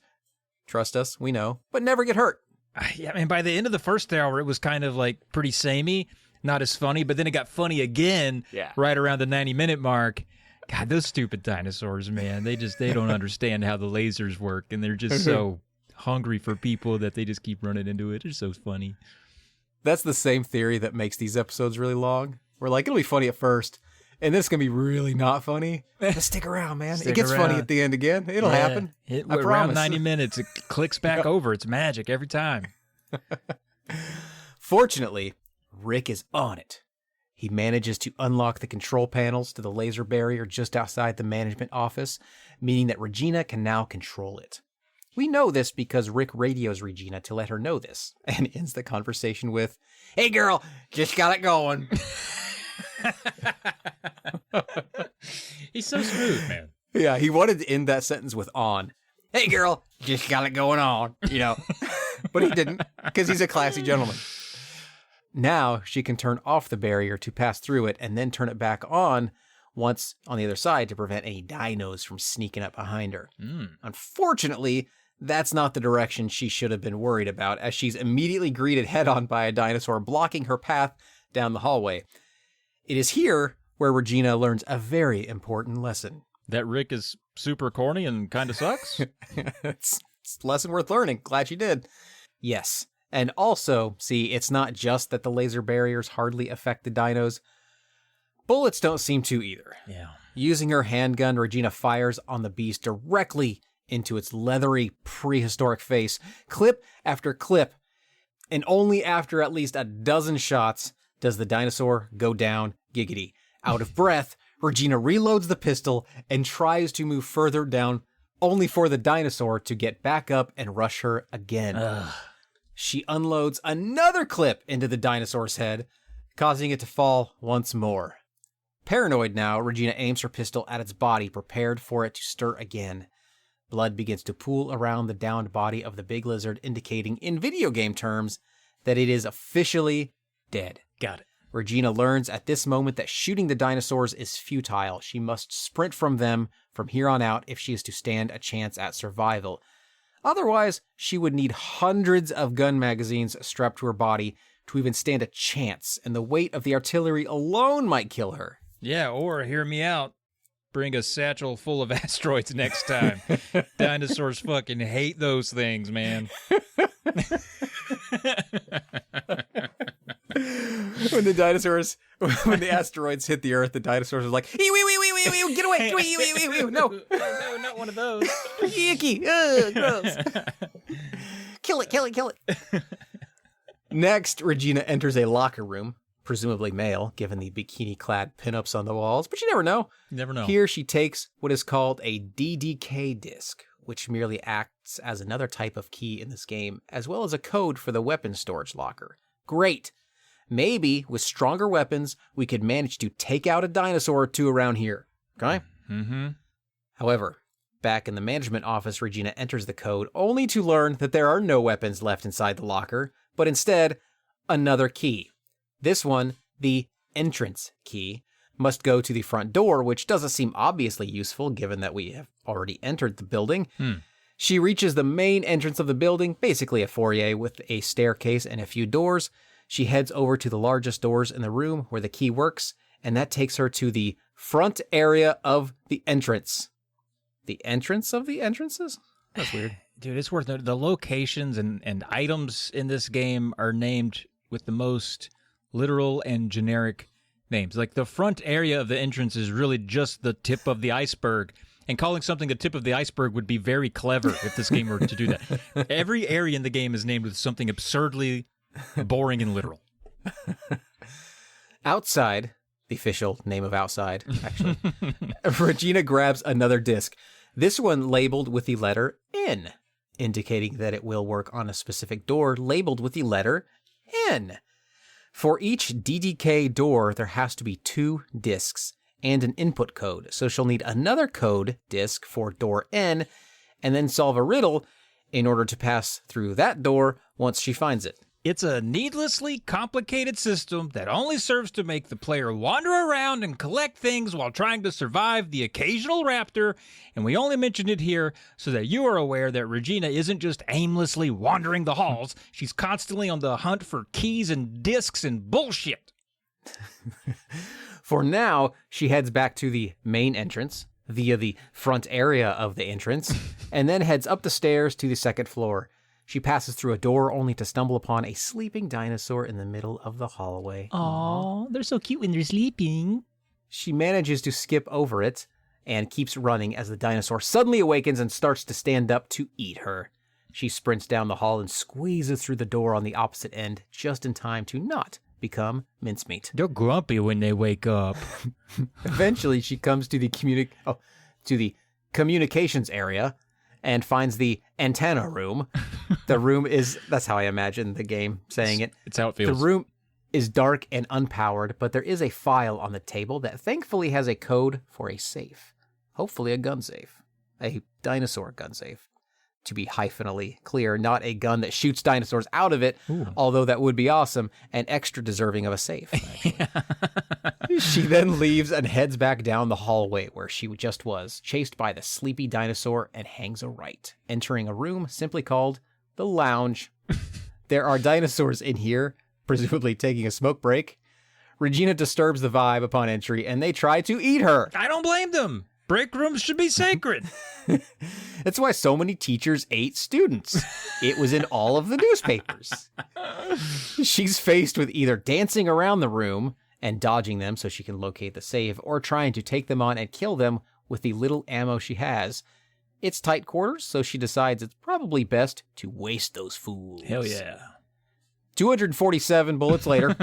Trust us, we know, but never get hurt. Yeah, I mean, by the end of the first hour, it was kind of like pretty samey, not as funny, but then it got funny again right around the 90-minute mark. God, those stupid dinosaurs, man, they don't understand how the lasers work, and they're just so hungry for people that they just keep running into it. It's so funny. That's the same theory that makes these episodes really long. We're like, it'll be funny at first, and then it's going to be really not funny. But stick around, man. It gets funny at the end again. It'll happen. I promise. Around 90 minutes, it clicks back over. It's magic every time. Fortunately, Rick is on it. He manages to unlock the control panels to the laser barrier just outside the management office, meaning that Regina can now control it. We know this because Rick radios Regina to let her know this, and ends the conversation with, "Hey girl, just got it going." He's so smooth, man. Yeah, he wanted to end that sentence with "on." "Hey girl, just got it going on," but he didn't, because he's a classy gentleman. Now she can turn off the barrier to pass through it and then turn it back on once on the other side to prevent any dinos from sneaking up behind her. Unfortunately, that's not the direction she should have been worried about, as she's immediately greeted head-on by a dinosaur blocking her path down the hallway. It is here where Regina learns a very important lesson. That Rick is super corny and kind of sucks? It's a lesson worth learning. Glad she did. Yes. And also, see, it's not just that the laser barriers hardly affect the dinos. Bullets don't seem to either. Yeah. Using her handgun, Regina fires on the beast directly into its leathery, prehistoric face, clip after clip, and only after at least a dozen shots does the dinosaur go down giggity. Out of breath, Regina reloads the pistol and tries to move further down, only for the dinosaur to get back up and rush her again. She unloads another clip into the dinosaur's head, causing it to fall once more. Paranoid now, Regina aims her pistol at its body, prepared for it to stir again. Blood begins to pool around the downed body of the big lizard, indicating, in video game terms, that it is officially dead. Got it. Regina learns at this moment that shooting the dinosaurs is futile. She must sprint from them from here on out if she is to stand a chance at survival. Otherwise, she would need hundreds of gun magazines strapped to her body to even stand a chance, and the weight of the artillery alone might kill her. Yeah, or hear me out. Bring a satchel full of asteroids next time. Dinosaurs fucking hate those things, man. When the asteroids hit the Earth, the dinosaurs are like, "Ew, get away, ew, no, not one of those. Yucky, gross. Kill it. Next, Regina enters a locker room, presumably male, given the bikini-clad pinups on the walls, but you never know. You never know. Here she takes what is called a DDK disc, which merely acts as another type of key in this game, as well as a code for the weapons storage locker. Great. Maybe, with stronger weapons, we could manage to take out a dinosaur or two around here. Okay? Mm-hmm. However, back in the management office, Regina enters the code only to learn that there are no weapons left inside the locker, but instead, another key. This one, the entrance key, must go to the front door, which doesn't seem obviously useful given that we have already entered the building. She reaches the main entrance of the building, basically a foyer with a staircase and a few doors. She heads over to the largest doors in the room where the key works, and that takes her to the front area of the entrance. The entrance of the entrances? That's weird. Dude, it's worth it. The locations and items in this game are named with the most literal and generic names. Like, the front area of the entrance is really just the tip of the iceberg. And calling something the tip of the iceberg would be very clever if this game were to do that. Every area in the game is named with something absurdly boring and literal. Outside, the official name of outside, actually, Regina grabs another disc. This one labeled with the letter N, indicating that it will work on a specific door labeled with the letter N. For each DDK door, there has to be 2 discs and an input code, so she'll need another code disc for door N, and then solve a riddle in order to pass through that door once she finds it. It's a needlessly complicated system that only serves to make the player wander around and collect things while trying to survive the occasional raptor, and we only mention it here so that you are aware that Regina isn't just aimlessly wandering the halls, she's constantly on the hunt for keys and discs and bullshit. For now, she heads back to the main entrance via the front area of the entrance, and then heads up the stairs to the second floor. She passes through a door only to stumble upon a sleeping dinosaur in the middle of the hallway. Aww, they're so cute when they're sleeping. She manages to skip over it and keeps running as the dinosaur suddenly awakens and starts to stand up to eat her. She sprints down the hall and squeezes through the door on the opposite end just in time to not become mincemeat. They're grumpy when they wake up. Eventually, she comes to the communications area and finds the antenna room. The room is, that's how I imagine the game saying it. It's how it feels. The room is dark and unpowered, but there is a file on the table that thankfully has a code for a safe. Hopefully a gun safe. A dinosaur gun safe. To be hyphenally clear, not a gun that shoots dinosaurs out of it, although that would be awesome and extra deserving of a safe. She then leaves and heads back down the hallway where she just was, chased by the sleepy dinosaur, and hangs a right, entering a room simply called the lounge. There are dinosaurs in here, presumably taking a smoke break. Regina disturbs the vibe upon entry, and they try to eat her. I don't blame them. Break rooms should be sacred. That's why so many teachers ate students. It was in all of the newspapers. She's faced with either dancing around the room and dodging them so she can locate the safe, or trying to take them on and kill them with the little ammo she has. It's tight quarters, so she decides it's probably best to waste those fools. Hell yeah. 247 bullets later,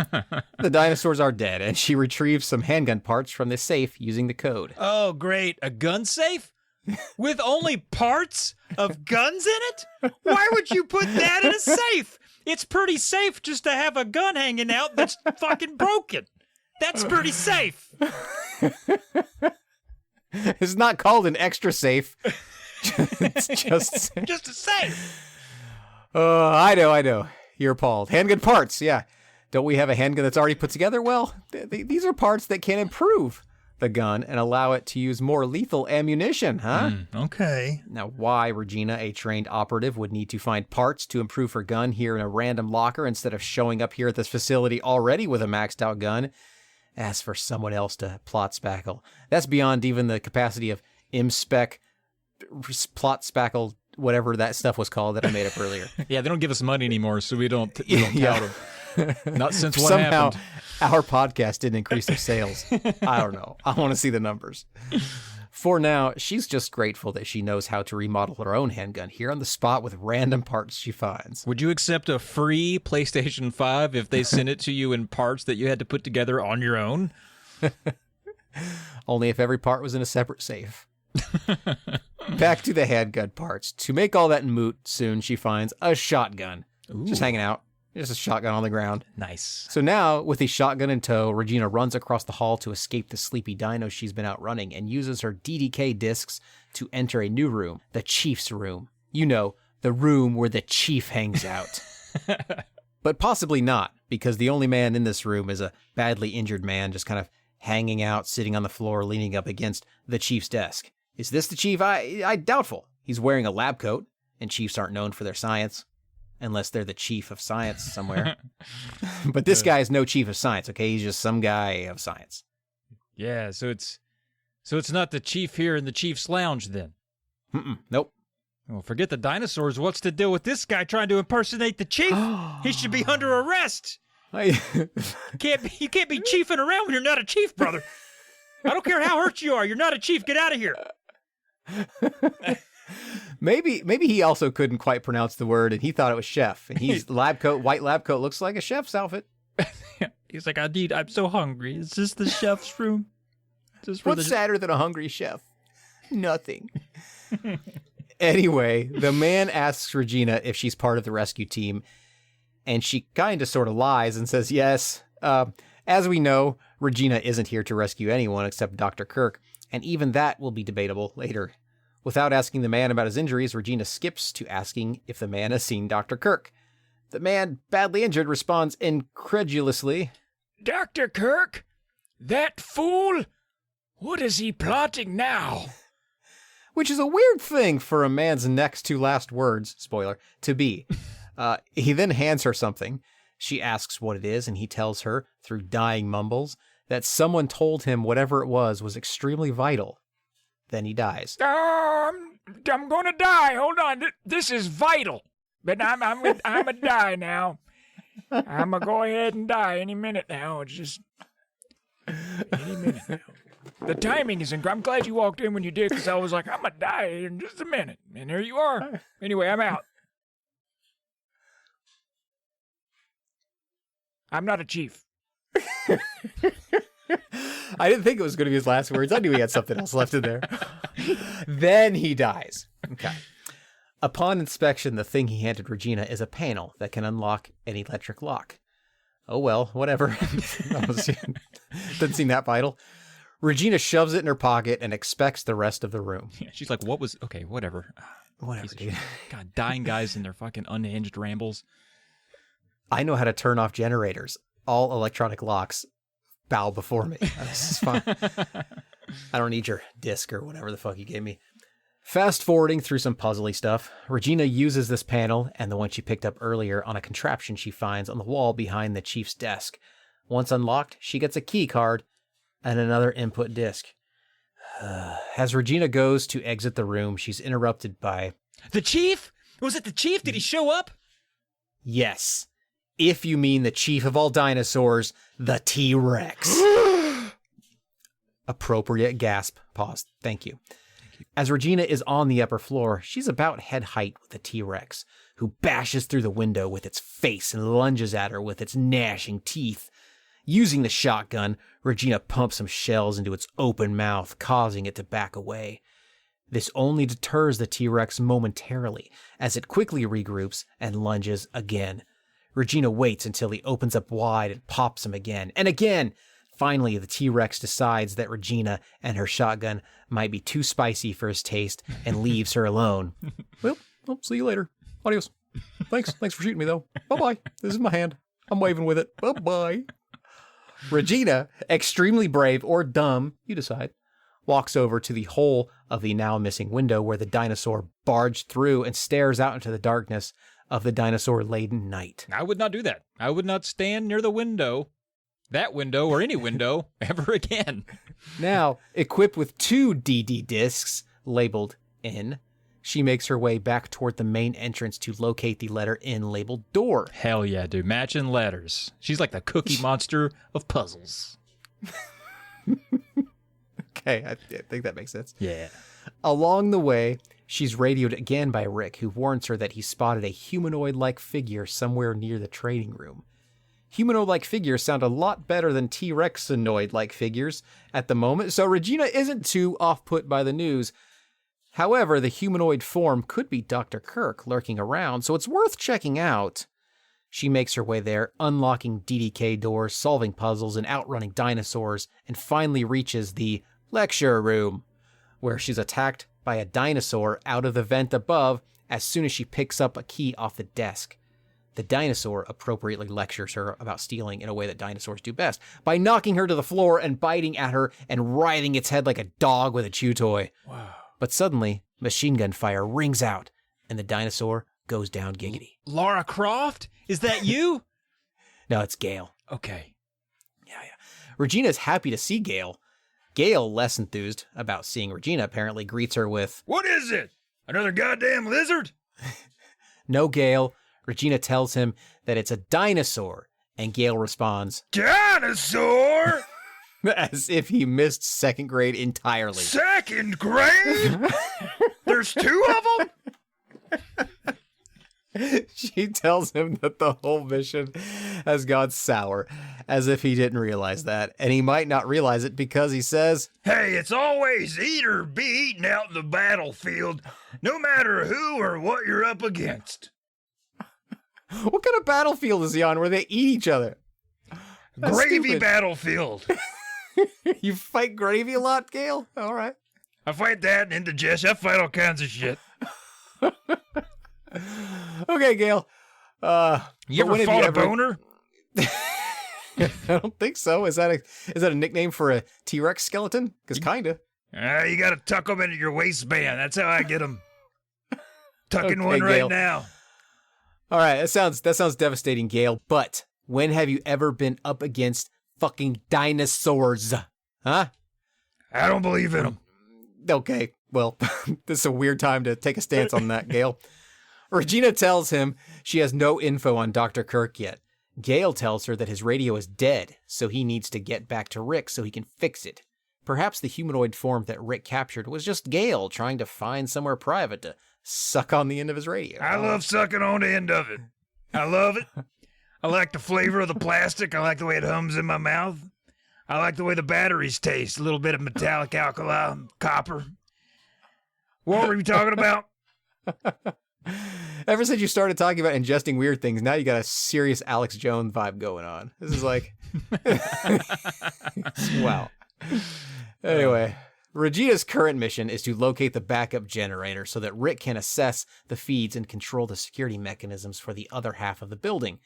the dinosaurs are dead, and she retrieves some handgun parts from the safe using the code. Oh, great. A gun safe? With only parts of guns in it? Why would you put that in a safe? It's pretty safe just to have a gun hanging out that's fucking broken. That's pretty safe. It's not called an extra safe. It's just just a safe. I know. You're appalled. Handgun parts, yeah. Don't we have a handgun that's already put together? Well, these are parts that can improve the gun and allow it to use more lethal ammunition, huh? Okay. Now, why Regina, a trained operative, would need to find parts to improve her gun here in a random locker instead of showing up here at this facility already with a maxed out gun, as for someone else to plot spackle. That's beyond even the capacity of imspec, plot spackle, whatever that stuff was called that I made up earlier. Yeah, they don't give us money anymore, so we don't tout them. Not since what Somehow, happened. our podcast didn't increase their sales. I don't know. I want to see the numbers. For now, she's just grateful that she knows how to remodel her own handgun here on the spot with random parts she finds. Would you accept a free PlayStation 5 if they sent it to you in parts that you had to put together on your own? Only if every part was in a separate safe. Back to the handgun parts. To make all that moot, soon she finds a shotgun. Ooh. Just hanging out. Just a shotgun on the ground. Nice. So now, with the shotgun in tow, Regina runs across the hall to escape the sleepy dino she's been outrunning and uses her DDK discs to enter a new room, the Chief's room. You know, the room where the Chief hangs out. But possibly not, because the only man in this room is a badly injured man just kind of hanging out, sitting on the floor, leaning up against the Chief's desk. Is this the Chief? I doubtful. He's wearing a lab coat, and Chiefs aren't known for their science. Unless they're the chief of science somewhere. But this guy is no chief of science, okay? He's just some guy of science. Yeah, so it's not the chief here in the Chief's Lounge then? Nope. Well, forget the dinosaurs. What's the deal with this guy trying to impersonate the chief? He should be under arrest. You can't be chiefing around when you're not a chief, brother. I don't care how hurt you are. You're not a chief. Get out of here. Maybe he also couldn't quite pronounce the word, and he thought it was chef. And he's white lab coat looks like a chef's outfit. He's like, I'm so hungry. Is this the chef's room? What's sadder than a hungry chef? Nothing. Anyway, the man asks Regina if she's part of the rescue team, and she kind of sort of lies and says yes. As we know, Regina isn't here to rescue anyone except Dr. Kirk, and even that will be debatable later. Without asking the man about his injuries, Regina skips to asking if the man has seen Dr. Kirk. The man, badly injured, responds incredulously, Dr. Kirk? That fool? What is he plotting now? Which is a weird thing for a man's next to last words, spoiler, to be. He then hands her something. She asks what it is, and he tells her, through dying mumbles, that someone told him whatever it was extremely vital. Then he dies. I'm gonna die. Hold on. This is vital. But I'm gonna die now. I'm gonna go ahead and die any minute now. It's just any minute now. The timing is incredible. I'm glad you walked in when you did, because I was like, I'm gonna die in just a minute. And here you are. Anyway, I'm out. I'm not a chief. I didn't think it was going to be his last words. I knew he had something else left in there. Then he dies. Okay. Upon inspection, the thing he handed Regina is a panel that can unlock an electric lock. Oh, well, whatever. Doesn't seem that vital. Regina shoves it in her pocket and expects the rest of the room. Yeah, she's like, okay, whatever. Whatever, dude. God, dying guys and their fucking unhinged rambles. I know how to turn off generators. All electronic locks bow before me. This is fine. I don't need your disc or whatever the fuck you gave me. Fast forwarding through some puzzly stuff, Regina uses this panel and the one she picked up earlier on a contraption she finds on the wall behind the chief's desk. Once unlocked, she gets a key card and another input disc. As Regina goes to exit the room, she's interrupted by... The chief? Was it the chief? Did he show up? Yes. If you mean the chief of all dinosaurs, the T-Rex. Appropriate gasp. Pause. Thank you. As Regina is on the upper floor, she's about head height with the T-Rex, who bashes through the window with its face and lunges at her with its gnashing teeth. Using the shotgun, Regina pumps some shells into its open mouth, causing it to back away. This only deters the T-Rex momentarily, as it quickly regroups and lunges again. Regina waits until he opens up wide and pops him again, and again. Finally, the T-Rex decides that Regina and her shotgun might be too spicy for his taste and leaves her alone. Well, see you later. Adios. Thanks for shooting me, though. Bye-bye. This is my hand. I'm waving with it. Bye-bye. Regina, extremely brave or dumb, you decide, walks over to the hole of the now missing window where the dinosaur barged through and stares out into the darkness of the dinosaur-laden night. I would not do that. I would not stand near the window, that window, or any window, ever again. Now, equipped with 2 DD discs labeled N, she makes her way back toward the main entrance to locate the letter N labeled door. Hell yeah, dude. Matching letters. She's like the Cookie Monster of puzzles. Okay, I think that makes sense. Yeah. Along the way, she's radioed again by Rick, who warns her that he spotted a humanoid-like figure somewhere near the trading room. Humanoid-like figures sound a lot better than T-Rexonoid-like figures at the moment, so Regina isn't too off-put by the news. However, the humanoid form could be Dr. Kirk lurking around, so it's worth checking out. She makes her way there, unlocking DDK doors, solving puzzles, and outrunning dinosaurs, and finally reaches the lecture room, where she's attacked by a dinosaur out of the vent above as soon as she picks up a key off the desk. The dinosaur appropriately lectures her about stealing in a way that dinosaurs do best, by knocking her to the floor and biting at her and writhing its head like a dog with a chew toy. Wow. But suddenly, machine gun fire rings out, and the dinosaur goes down giggity. Lara Croft? Is that you? No, it's Gale. Okay. Yeah. Regina's happy to see Gale. Gale, less enthused about seeing Regina, apparently greets her with, What is it? Another goddamn lizard? No, Gale. Regina tells him that it's a dinosaur, and Gale responds, Dinosaur? as if he missed 2nd grade entirely. 2nd grade? There's 2 of them? She tells him that the whole mission has gone sour, as if he didn't realize that, and he might not realize it because he says, Hey, it's always eat or be eaten out in the battlefield, no matter who or what you're up against. what kind of battlefield is he on where they eat each other? That's Gravy stupid. battlefield. You fight gravy a lot, Gale? All right. I fight that and indigestion. I fight all kinds of shit. Okay, Gale. You ever fought a boner? I don't think so. Is that a nickname for a T-Rex skeleton? Because kinda. You gotta tuck them into your waistband. That's how I get them. Tucking Okay, one right Gale. now. All right, that sounds devastating, Gale. But when have you ever been up against fucking dinosaurs? Huh? I don't believe in them. Okay, well, this is a weird time to take a stance on that, Gale. Regina tells him she has no info on Dr. Kirk yet. Gale tells her that his radio is dead, so he needs to get back to Rick so he can fix it. Perhaps the humanoid form that Rick captured was just Gale trying to find somewhere private to suck on the end of his radio. I love sucking on the end of it. I love it. I like the flavor of the plastic. I like the way it hums in my mouth. I like the way the batteries taste. A little bit of metallic alkali, copper. What were you talking about? Ever since you started talking about ingesting weird things, now you got a serious Alex Jones vibe going on. This is like... wow. Anyway, Regina's current mission is to locate the backup generator so that Rick can assess the feeds and control the security mechanisms for the other half of the building.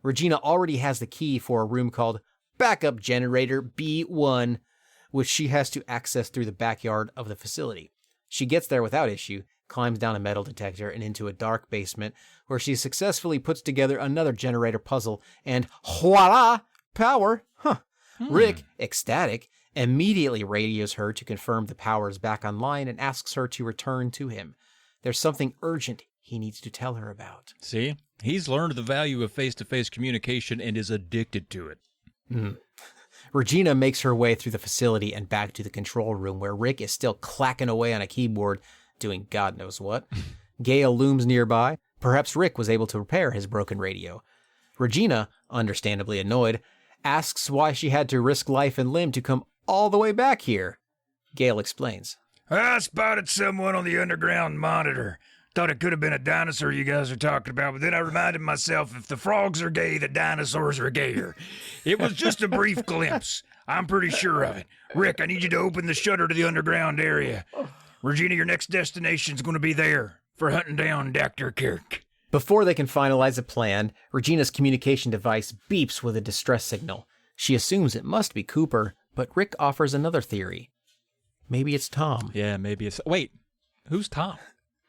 Regina already has the key for a room called Backup Generator B1, which she has to access through the backyard of the facility. She gets there without issue, climbs down a metal detector and into a dark basement where she successfully puts together another generator puzzle and voila, power. Rick, ecstatic, immediately radios her to confirm the power is back online and asks her to return to him. There's something urgent he needs to tell her about. See, he's learned the value of face-to-face communication and is addicted to it. Regina makes her way through the facility and back to the control room where Rick is still clacking away on a keyboard, doing God knows what. Gale looms nearby. Perhaps Rick was able to repair his broken radio. Regina, understandably annoyed, asks why she had to risk life and limb to come all the way back here. Gale explains. I spotted someone on the underground monitor. Thought it could have been a dinosaur you guys are talking about, but then I reminded myself if the frogs are gay, the dinosaurs are gayer. It was just a brief glimpse. I'm pretty sure of it. Rick, I need you to open the shutter to the underground area. Regina, your next destination's going to be there for hunting down Dr. Kirk. Before they can finalize a plan, Regina's communication device beeps with a distress signal. She assumes it must be Cooper, but Rick offers another theory. Maybe it's Tom. Yeah, maybe it's... Wait, who's Tom?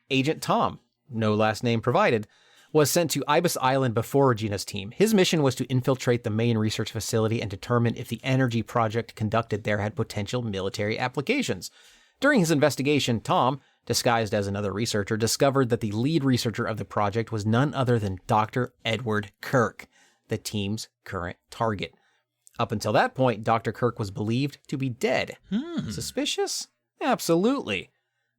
Agent Tom, no last name provided, was sent to Ibis Island before Regina's team. His mission was to infiltrate the main research facility and determine if the energy project conducted there had potential military applications. During his investigation, Tom, disguised as another researcher, discovered that the lead researcher of the project was none other than Dr. Edward Kirk, the team's current target. Up until that point, Dr. Kirk was believed to be dead. Suspicious? Absolutely.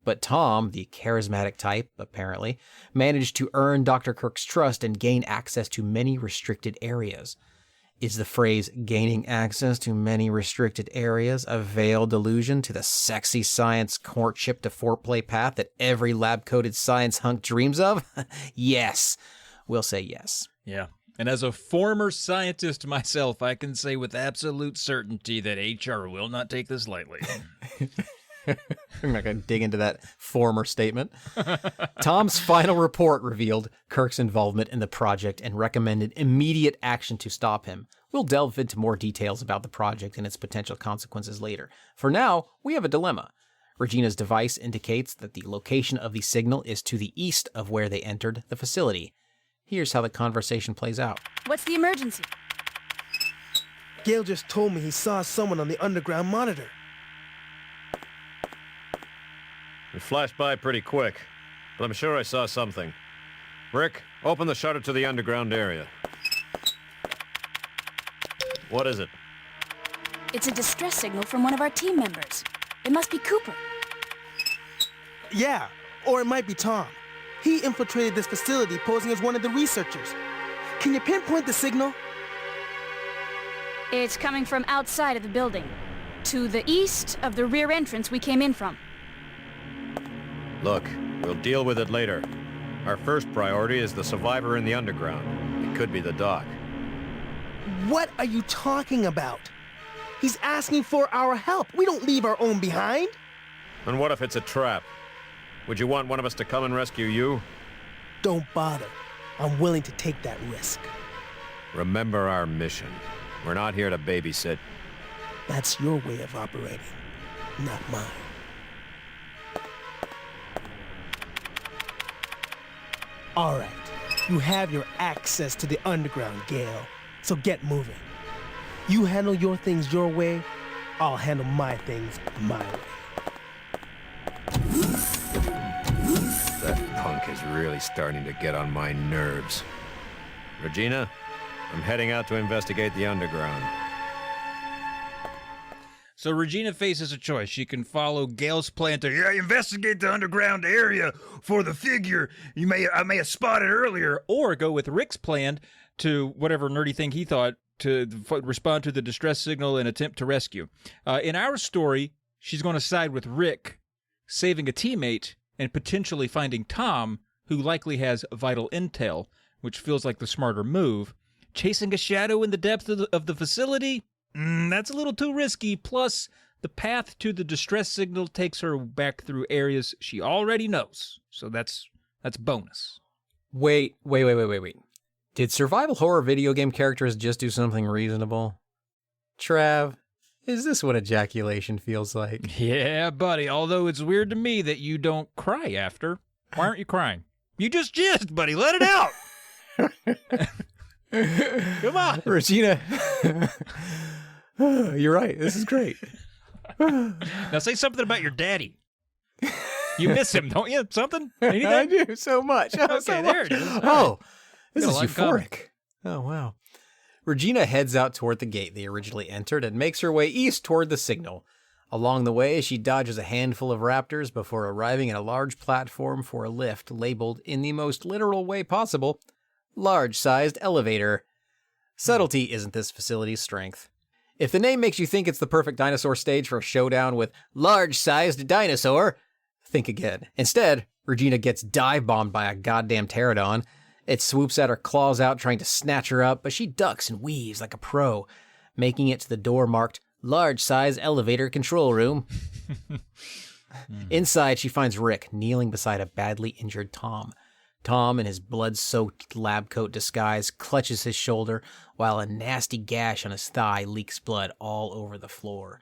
But Tom, the charismatic type, apparently, managed to earn Dr. Kirk's trust and gain access to many restricted areas. Is the phrase gaining access to many restricted areas a veiled allusion to the sexy science courtship to foreplay path that every lab-coated science hunk dreams of? Yes. We'll say yes. Yeah. And as a former scientist myself, I can say with absolute certainty that HR will not take this lightly. I'm not going to dig into that former statement. Tom's final report revealed Kirk's involvement in the project and recommended immediate action to stop him. We'll delve into more details about the project and its potential consequences later. For now, we have a dilemma. Regina's device indicates that the location of the signal is to the east of where they entered the facility. Here's how the conversation plays out. What's the emergency? Gale just told me he saw someone on the underground monitor. It flashed by pretty quick, but I'm sure I saw something. Rick, open the shutter to the underground area. What is it? It's a distress signal from one of our team members. It must be Cooper. Yeah, or it might be Tom. He infiltrated this facility posing as one of the researchers. Can you pinpoint the signal? It's coming from outside of the building, to the east of the rear entrance we came in from. Look, we'll deal with it later. Our first priority is the survivor in the underground. It could be the doc. What are you talking about? He's asking for our help. We don't leave our own behind. And what if it's a trap? Would you want one of us to come and rescue you? Don't bother. I'm willing to take that risk. Remember our mission. We're not here to babysit. That's your way of operating, not mine. All right, you have your access to the underground, Gale, so get moving. You handle your things your way, I'll handle my things my way. That punk is really starting to get on my nerves. Regina, I'm heading out to investigate the underground. So Regina faces a choice. She can follow Gale's plan to investigate the underground area for the figure I may have spotted earlier, or go with Rick's plan to whatever nerdy thing he thought to respond to the distress signal and attempt to rescue. In our story, she's going to side with Rick, saving a teammate and potentially finding Tom, who likely has vital intel, which feels like the smarter move. Chasing a shadow in the depths of the facility? That's a little too risky. Plus, the path to the distress signal takes her back through areas she already knows. So that's bonus. Wait. Did survival horror video game characters just do something reasonable? Trav, is this what ejaculation feels like? Yeah, buddy, although it's weird to me that you don't cry after. Why aren't you crying? You just jizzed, buddy. Let it out. Come on. Regina. You're right. This is great. Now say something about your daddy. You miss him, don't you? Something? Anything? I do so much. Okay, there it is. Oh, this Got is a lot coming. euphoric. Oh, wow. Regina heads out toward the gate they originally entered and makes her way east toward the signal. Along the way, she dodges a handful of raptors before arriving at a large platform for a lift labeled, in the most literal way possible, large-sized elevator. Subtlety isn't this facility's strength. If the name makes you think it's the perfect dinosaur stage for a showdown with large-sized dinosaur, think again. Instead, Regina gets dive-bombed by a goddamn pterodon. It swoops at her claws out trying to snatch her up, but she ducks and weaves like a pro, making it to the door marked large-size elevator control room. Inside, she finds Rick kneeling beside a badly injured Tom. Tom, in his blood-soaked lab coat disguise, clutches his shoulder while a nasty gash on his thigh leaks blood all over the floor.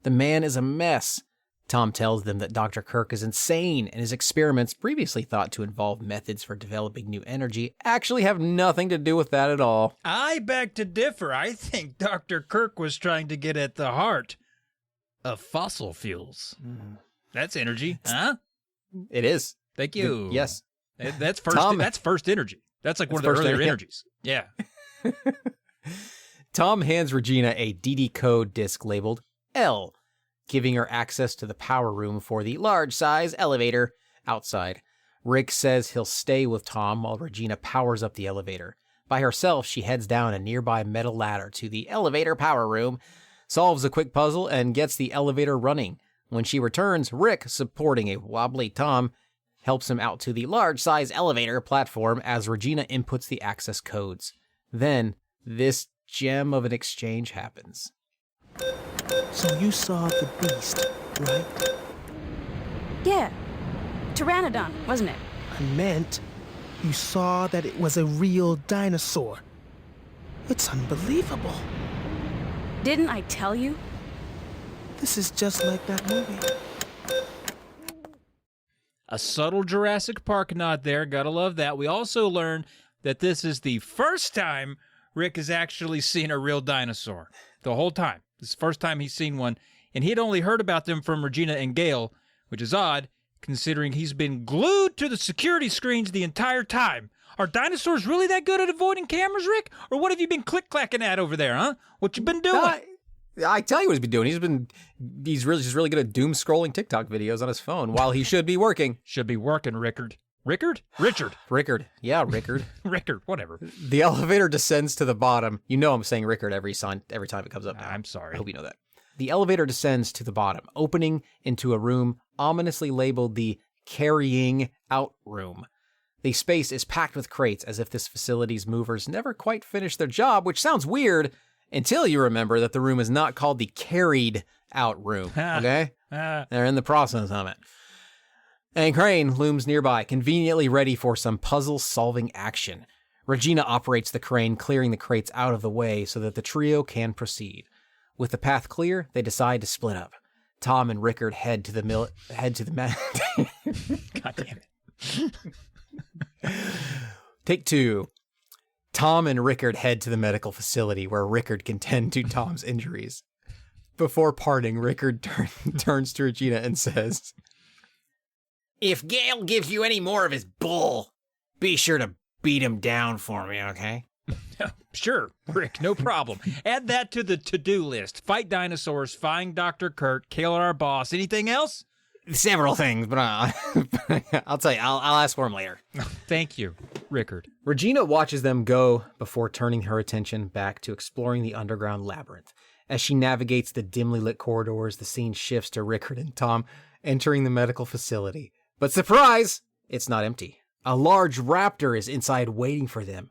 The man is a mess. Tom tells them that Dr. Kirk is insane, and his experiments, previously thought to involve methods for developing new energy, actually have nothing to do with that at all. I beg to differ. I think Dr. Kirk was trying to get at the heart of fossil fuels. That's energy, huh? It is. Thank you. Yes. That's first. Tom- That's first energy. That's like one of That's the first earlier energy. energies. Yeah. Tom hands Regina a DD code disc labeled L, giving her access to the power room for the large-size elevator outside. Rick says he'll stay with Tom while Regina powers up the elevator. By herself, she heads down a nearby metal ladder to the elevator power room, solves a quick puzzle, and gets the elevator running. When she returns, Rick, supporting a wobbly Tom, helps him out to the large-size elevator platform as Regina inputs the access codes. Then, this gem of an exchange happens. So you saw the beast, right? Yeah. Pteranodon, wasn't it? I meant you saw that it was a real dinosaur. It's unbelievable. Didn't I tell you? This is just like that movie. A subtle Jurassic Park nod there. Gotta love that. We also learned that this is the first time Rick has actually seen a real dinosaur. The whole time. This is the first time he's seen one. And he had only heard about them from Regina and Gale, which is odd, considering he's been glued to the security screens the entire time. Are dinosaurs really that good at avoiding cameras, Rick? Or what have you been click-clacking at over there, huh? What you been doing? I tell you what he's been doing. He's really good at doom scrolling TikTok videos on his phone while he should be working. Should be working, Rickard. Rickard? Richard. Rickard. Yeah, Rickard. Rickard, whatever. The elevator descends to the bottom. You know I'm saying Rickard every time it comes up now. I'm sorry. I hope you know that. The elevator descends to the bottom, opening into a room ominously labeled the carrying out room. The space is packed with crates as if this facility's movers never quite finished their job, which sounds weird until you remember that the room is not called the carried out room, okay? They're in the process of it. And Crane looms nearby, conveniently ready for some puzzle-solving action. Regina operates the crane, clearing the crates out of the way so that the trio can proceed. With the path clear, they decide to split up. Tom and Rickard head to the God damn it. Take two. Tom and Rickard head to the medical facility where Rickard can tend to Tom's injuries. Before parting, Rickard turns to Regina and says, "If Gale gives you any more of his bull, be sure to beat him down for me, okay?" Sure, Rick, no problem. Add that to the to-do list. Fight dinosaurs, find Dr. Kirk, kill our boss. Anything else? Several things, but I'll tell you, I'll ask for him later. Thank you, Rickard. Regina watches them go before turning her attention back to exploring the underground labyrinth. As she navigates the dimly lit corridors, the scene shifts to Rickard and Tom entering the medical facility. But surprise! It's not empty. A large raptor is inside waiting for them.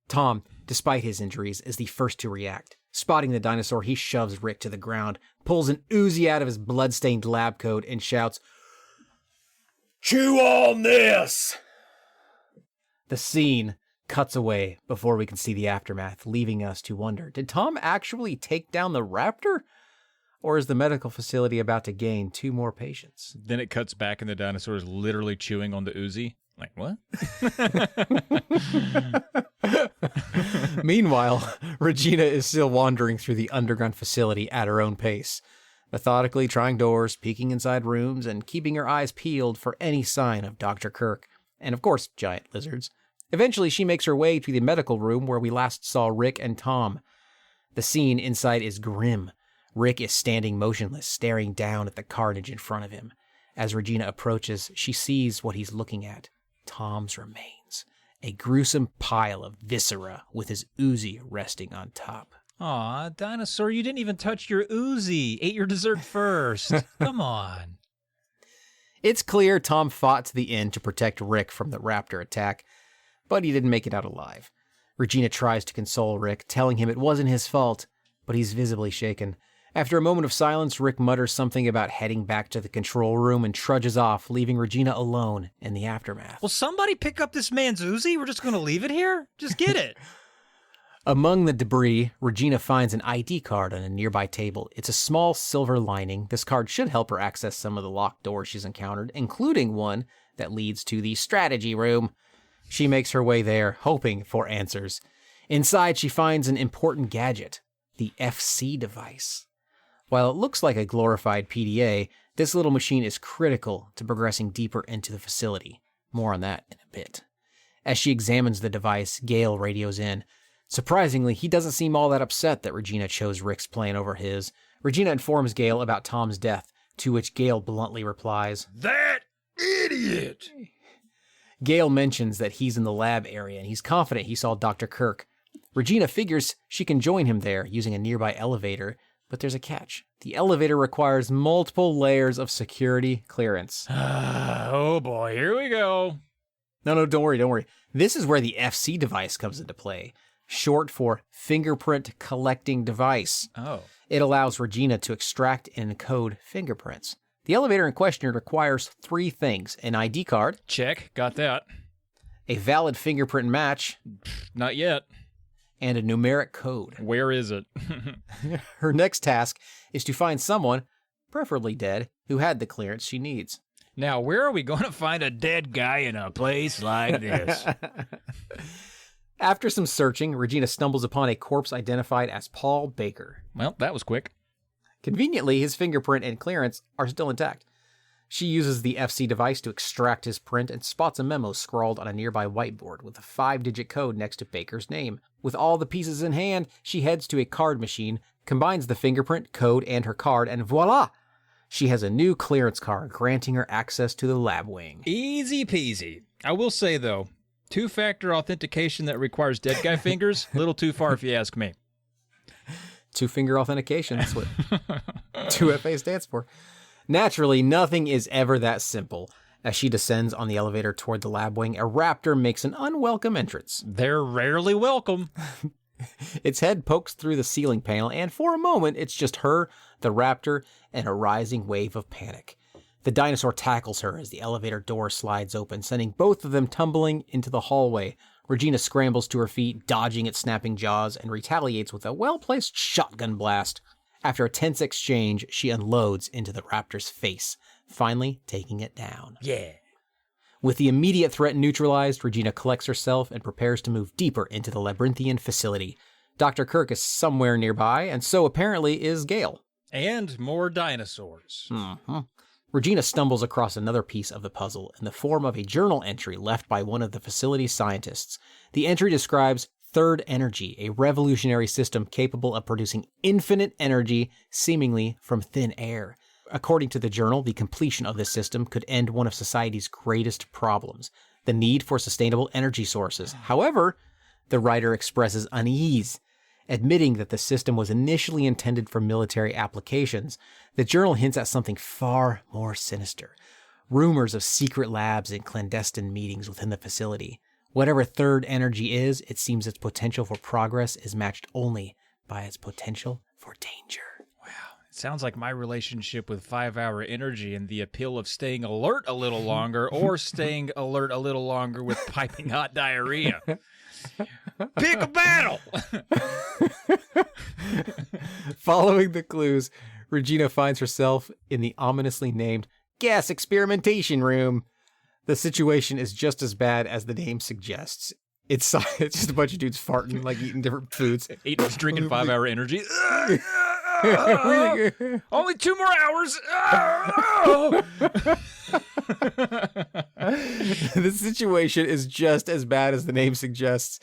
Tom, despite his injuries, is the first to react. Spotting the dinosaur, he shoves Rick to the ground, pulls an Uzi out of his blood-stained lab coat, and shouts, "Chew on this!" The scene cuts away before we can see the aftermath, leaving us to wonder, did Tom actually take down the raptor? Or is the medical facility about to gain 2 more patients? Then it cuts back and the dinosaur is literally chewing on the Uzi. Like, what? Meanwhile, Regina is still wandering through the underground facility at her own pace, methodically trying doors, peeking inside rooms, and keeping her eyes peeled for any sign of Dr. Kirk, and of course, giant lizards. Eventually, she makes her way to the medical room where we last saw Rick and Tom. The scene inside is grim. Rick is standing motionless, staring down at the carnage in front of him. As Regina approaches, she sees what he's looking at. Tom's remains. A gruesome pile of viscera with his Uzi resting on top. Aw, dinosaur, you didn't even touch your Uzi. Ate your dessert first. Come on. It's clear Tom fought to the end to protect Rick from the raptor attack, but he didn't make it out alive. Regina tries to console Rick, telling him it wasn't his fault, but he's visibly shaken. After a moment of silence, Rick mutters something about heading back to the control room and trudges off, leaving Regina alone in the aftermath. Will somebody pick up this man's Uzi? We're just going to leave it here? Just get it. Among the debris, Regina finds an ID card on a nearby table. It's a small silver lining. This card should help her access some of the locked doors she's encountered, including one that leads to the strategy room. She makes her way there, hoping for answers. Inside, she finds an important gadget, the FC device. While it looks like a glorified PDA, this little machine is critical to progressing deeper into the facility. More on that in a bit. As she examines the device, Gale radios in. Surprisingly, he doesn't seem all that upset that Regina chose Rick's plan over his. Regina informs Gale about Tom's death, to which Gale bluntly replies, That idiot! Gale mentions that he's in the lab area and he's confident he saw Dr. Kirk. Regina figures she can join him there using a nearby elevator, but there's a catch. The elevator requires multiple layers of security clearance. Oh boy, here we go. No, don't worry. This is where the FC device comes into play, short for fingerprint collecting device. Oh. It allows Regina to extract and encode fingerprints. The elevator in question requires 3 things: an ID card. Check, got that. A valid fingerprint match. Not yet. And a numeric code. Where is it? Her next task is to find someone, preferably dead, who had the clearance she needs. Now, where are we going to find a dead guy in a place like this? After some searching, Regina stumbles upon a corpse identified as Paul Baker. Well, that was quick. Conveniently, his fingerprint and clearance are still intact. She uses the FC device to extract his print and spots a memo scrawled on a nearby whiteboard with a 5-digit code next to Baker's name. With all the pieces in hand, she heads to a card machine, combines the fingerprint, code, and her card, and voila! She has a new clearance card, granting her access to the lab wing. Easy peasy. I will say, though, 2-factor authentication that requires dead guy fingers, a little too far if you ask me. 2-finger authentication, that's what 2FA stands for. Naturally, nothing is ever that simple. As she descends on the elevator toward the lab wing, a raptor makes an unwelcome entrance. They're rarely welcome. Its head pokes through the ceiling panel, and for a moment, it's just her, the raptor, and a rising wave of panic. The dinosaur tackles her as the elevator door slides open, sending both of them tumbling into the hallway. Regina scrambles to her feet, dodging its snapping jaws, and retaliates with a well-placed shotgun blast. After a tense exchange, she unloads into the raptor's face, finally taking it down. Yeah. With the immediate threat neutralized, Regina collects herself and prepares to move deeper into the labyrinthian facility. Dr. Kirk is somewhere nearby, and so apparently is Gale. And more dinosaurs. Regina stumbles across another piece of the puzzle in the form of a journal entry left by one of the facility's scientists. The entry describes Third Energy, a revolutionary system capable of producing infinite energy, seemingly from thin air. According to the journal, the completion of this system could end one of society's greatest problems, the need for sustainable energy sources. However, the writer expresses unease. Admitting that the system was initially intended for military applications, the journal hints at something far more sinister. Rumors of secret labs and clandestine meetings within the facility. Whatever Third Energy is, it seems its potential for progress is matched only by its potential for danger. Wow. It sounds like my relationship with 5-hour energy and the appeal of staying alert a little longer or staying alert a little longer with piping hot diarrhea. Pick a battle! Following the clues, Regina finds herself in the ominously named gas experimentation room. The situation is just as bad as the name suggests. It's just a bunch of dudes farting, like eating different foods. Drinking 5-hour energy. Only 2 more hours. The situation is just as bad as the name suggests.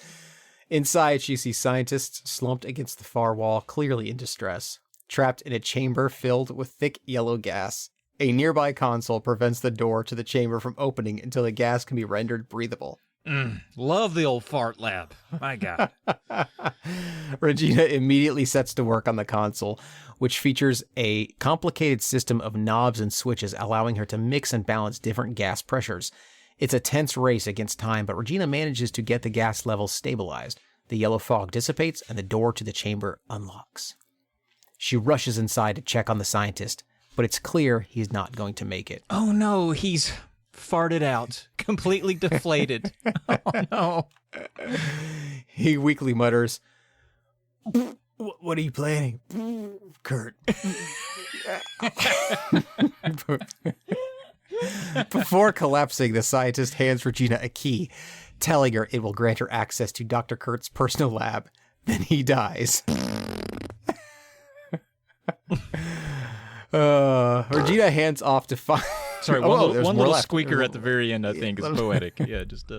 Inside, she sees scientists slumped against the far wall, clearly in distress, trapped in a chamber filled with thick yellow gas. A nearby console prevents the door to the chamber from opening until the gas can be rendered breathable. Love the old fart lab. My God. Regina immediately sets to work on the console, which features a complicated system of knobs and switches allowing her to mix and balance different gas pressures. It's a tense race against time, but Regina manages to get the gas levels stabilized. The yellow fog dissipates and the door to the chamber unlocks. She rushes inside to check on the scientist, but it's clear he's not going to make it. Oh no, he's farted out, completely deflated. Oh no. He weakly mutters, "What are you planning, Kurt?" Before collapsing, the scientist hands Regina a key, telling her it will grant her access to Dr. Kurt's personal lab. Then he dies. Regina hands off to find... Sorry, one little left. squeaker at the very end, I think, is poetic. Yeah, just...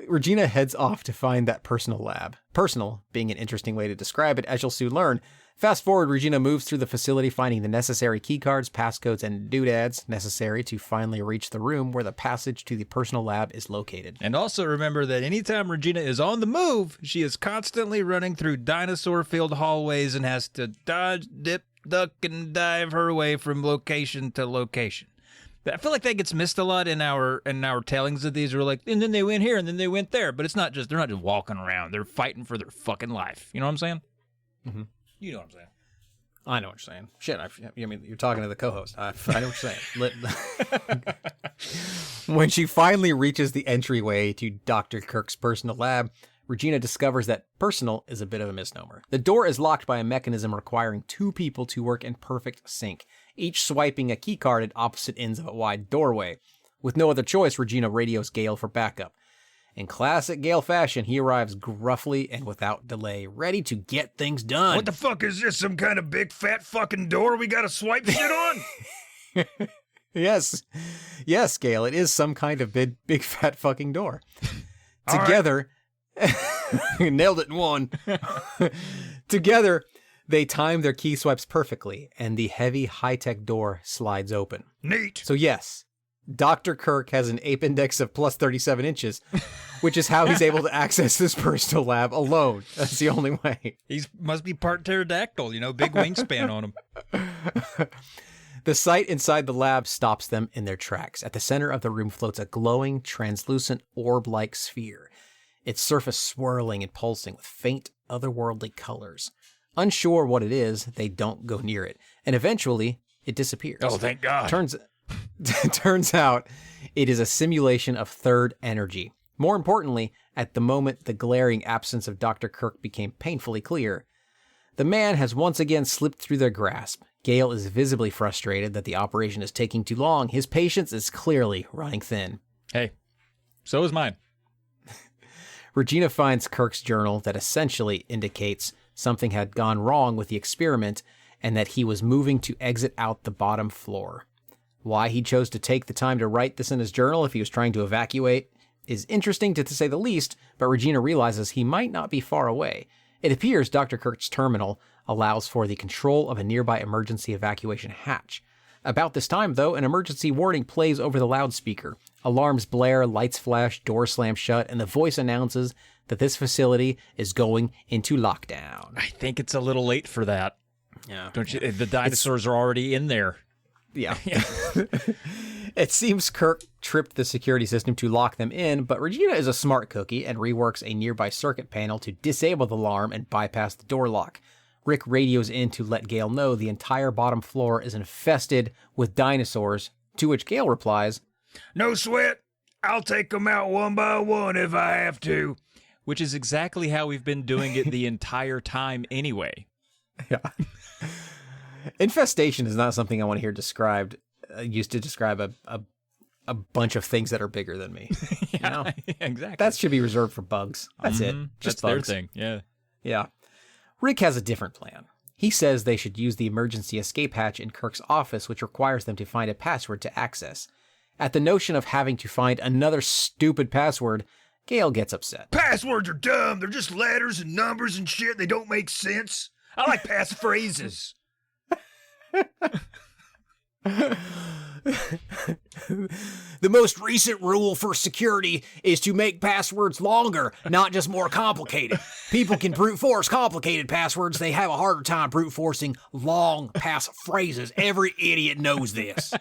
Regina heads off to find that personal lab. Personal being an interesting way to describe it, as you'll soon learn. Fast forward, Regina moves through the facility, finding the necessary keycards, passcodes, and doodads necessary to finally reach the room where the passage to the personal lab is located. And also remember that anytime Regina is on the move, she is constantly running through dinosaur-filled hallways and has to dodge, dip, duck, and dive her way from location to location. I feel like that gets missed a lot in our tellings of these. We're like, and then they went here, and then they went there. But they're not just walking around. They're fighting for their fucking life. You know what I'm saying? Mm-hmm. You know what I'm saying. I know what you're saying. Shit, I mean, you're talking to the co-host. I know what you're saying. When she finally reaches the entryway to Dr. Kirk's personal lab, Regina discovers that personal is a bit of a misnomer. The door is locked by a mechanism requiring two people to work in perfect sync, each swiping a keycard at opposite ends of a wide doorway. With no other choice, Regina radios Gale for backup. In classic Gale fashion, he arrives gruffly and without delay, ready to get things done. What the fuck is this? Some kind of big fat fucking door we gotta swipe shit on? Yes, Gale, it is some kind of big fat fucking door. Together, nailed it in one. Together, they time their key swipes perfectly, and the heavy high-tech door slides open. Neat. So yes, Dr. Kirk has an ape index of plus 37 inches, which is how he's able to access his personal lab alone. That's the only way. He must be part pterodactyl, big wingspan on him. The sight inside the lab stops them in their tracks. At the center of the room floats a glowing, translucent, orb-like sphere, its surface swirling and pulsing with faint, otherworldly colors. Unsure what it is, they don't go near it, and eventually it disappears. Oh, thank God. Turns out it is a simulation of third energy. More importantly, at the moment the glaring absence of Dr. Kirk became painfully clear, the man has once again slipped through their grasp. Gale is visibly frustrated that the operation is taking too long. His patience is clearly running thin. Hey, so is mine. Regina finds Kirk's journal that essentially indicates something had gone wrong with the experiment and that he was moving to exit out the bottom floor. Why he chose to take the time to write this in his journal if he was trying to evacuate is interesting to say the least, but Regina realizes he might not be far away. It appears Dr. Kirk's terminal allows for the control of a nearby emergency evacuation hatch. About this time, though, an emergency warning plays over the loudspeaker. Alarms blare, lights flash, doors slam shut, and the voice announces that this facility is going into lockdown. I think it's a little late for that. Yeah. Don't you? The dinosaurs are already in there. Yeah. It seems Kirk tripped the security system to lock them in, but Regina is a smart cookie and reworks a nearby circuit panel to disable the alarm and bypass the door lock. Rick radios in to let Gale know the entire bottom floor is infested with dinosaurs, to which Gale replies, "No sweat. I'll take them out one by one if I have to." Which is exactly how we've been doing it the entire time anyway. Yeah. Infestation is not something I want to hear described. I used to describe a bunch of things that are bigger than me. Yeah, you know? exactly. That should be reserved for bugs. That's it. Just That's their bugs. thing. Yeah. Yeah. Rick has a different plan. He says they should use the emergency escape hatch in Kirk's office, which requires them to find a password to access. At the notion of having to find another stupid password, Gale gets upset. Passwords are dumb. They're just letters and numbers and shit. They don't make sense. I like passphrases. The most recent rule for security is to make passwords longer, not just more complicated. People can brute force complicated passwords. They have a harder time brute forcing long passphrases. Every idiot knows this.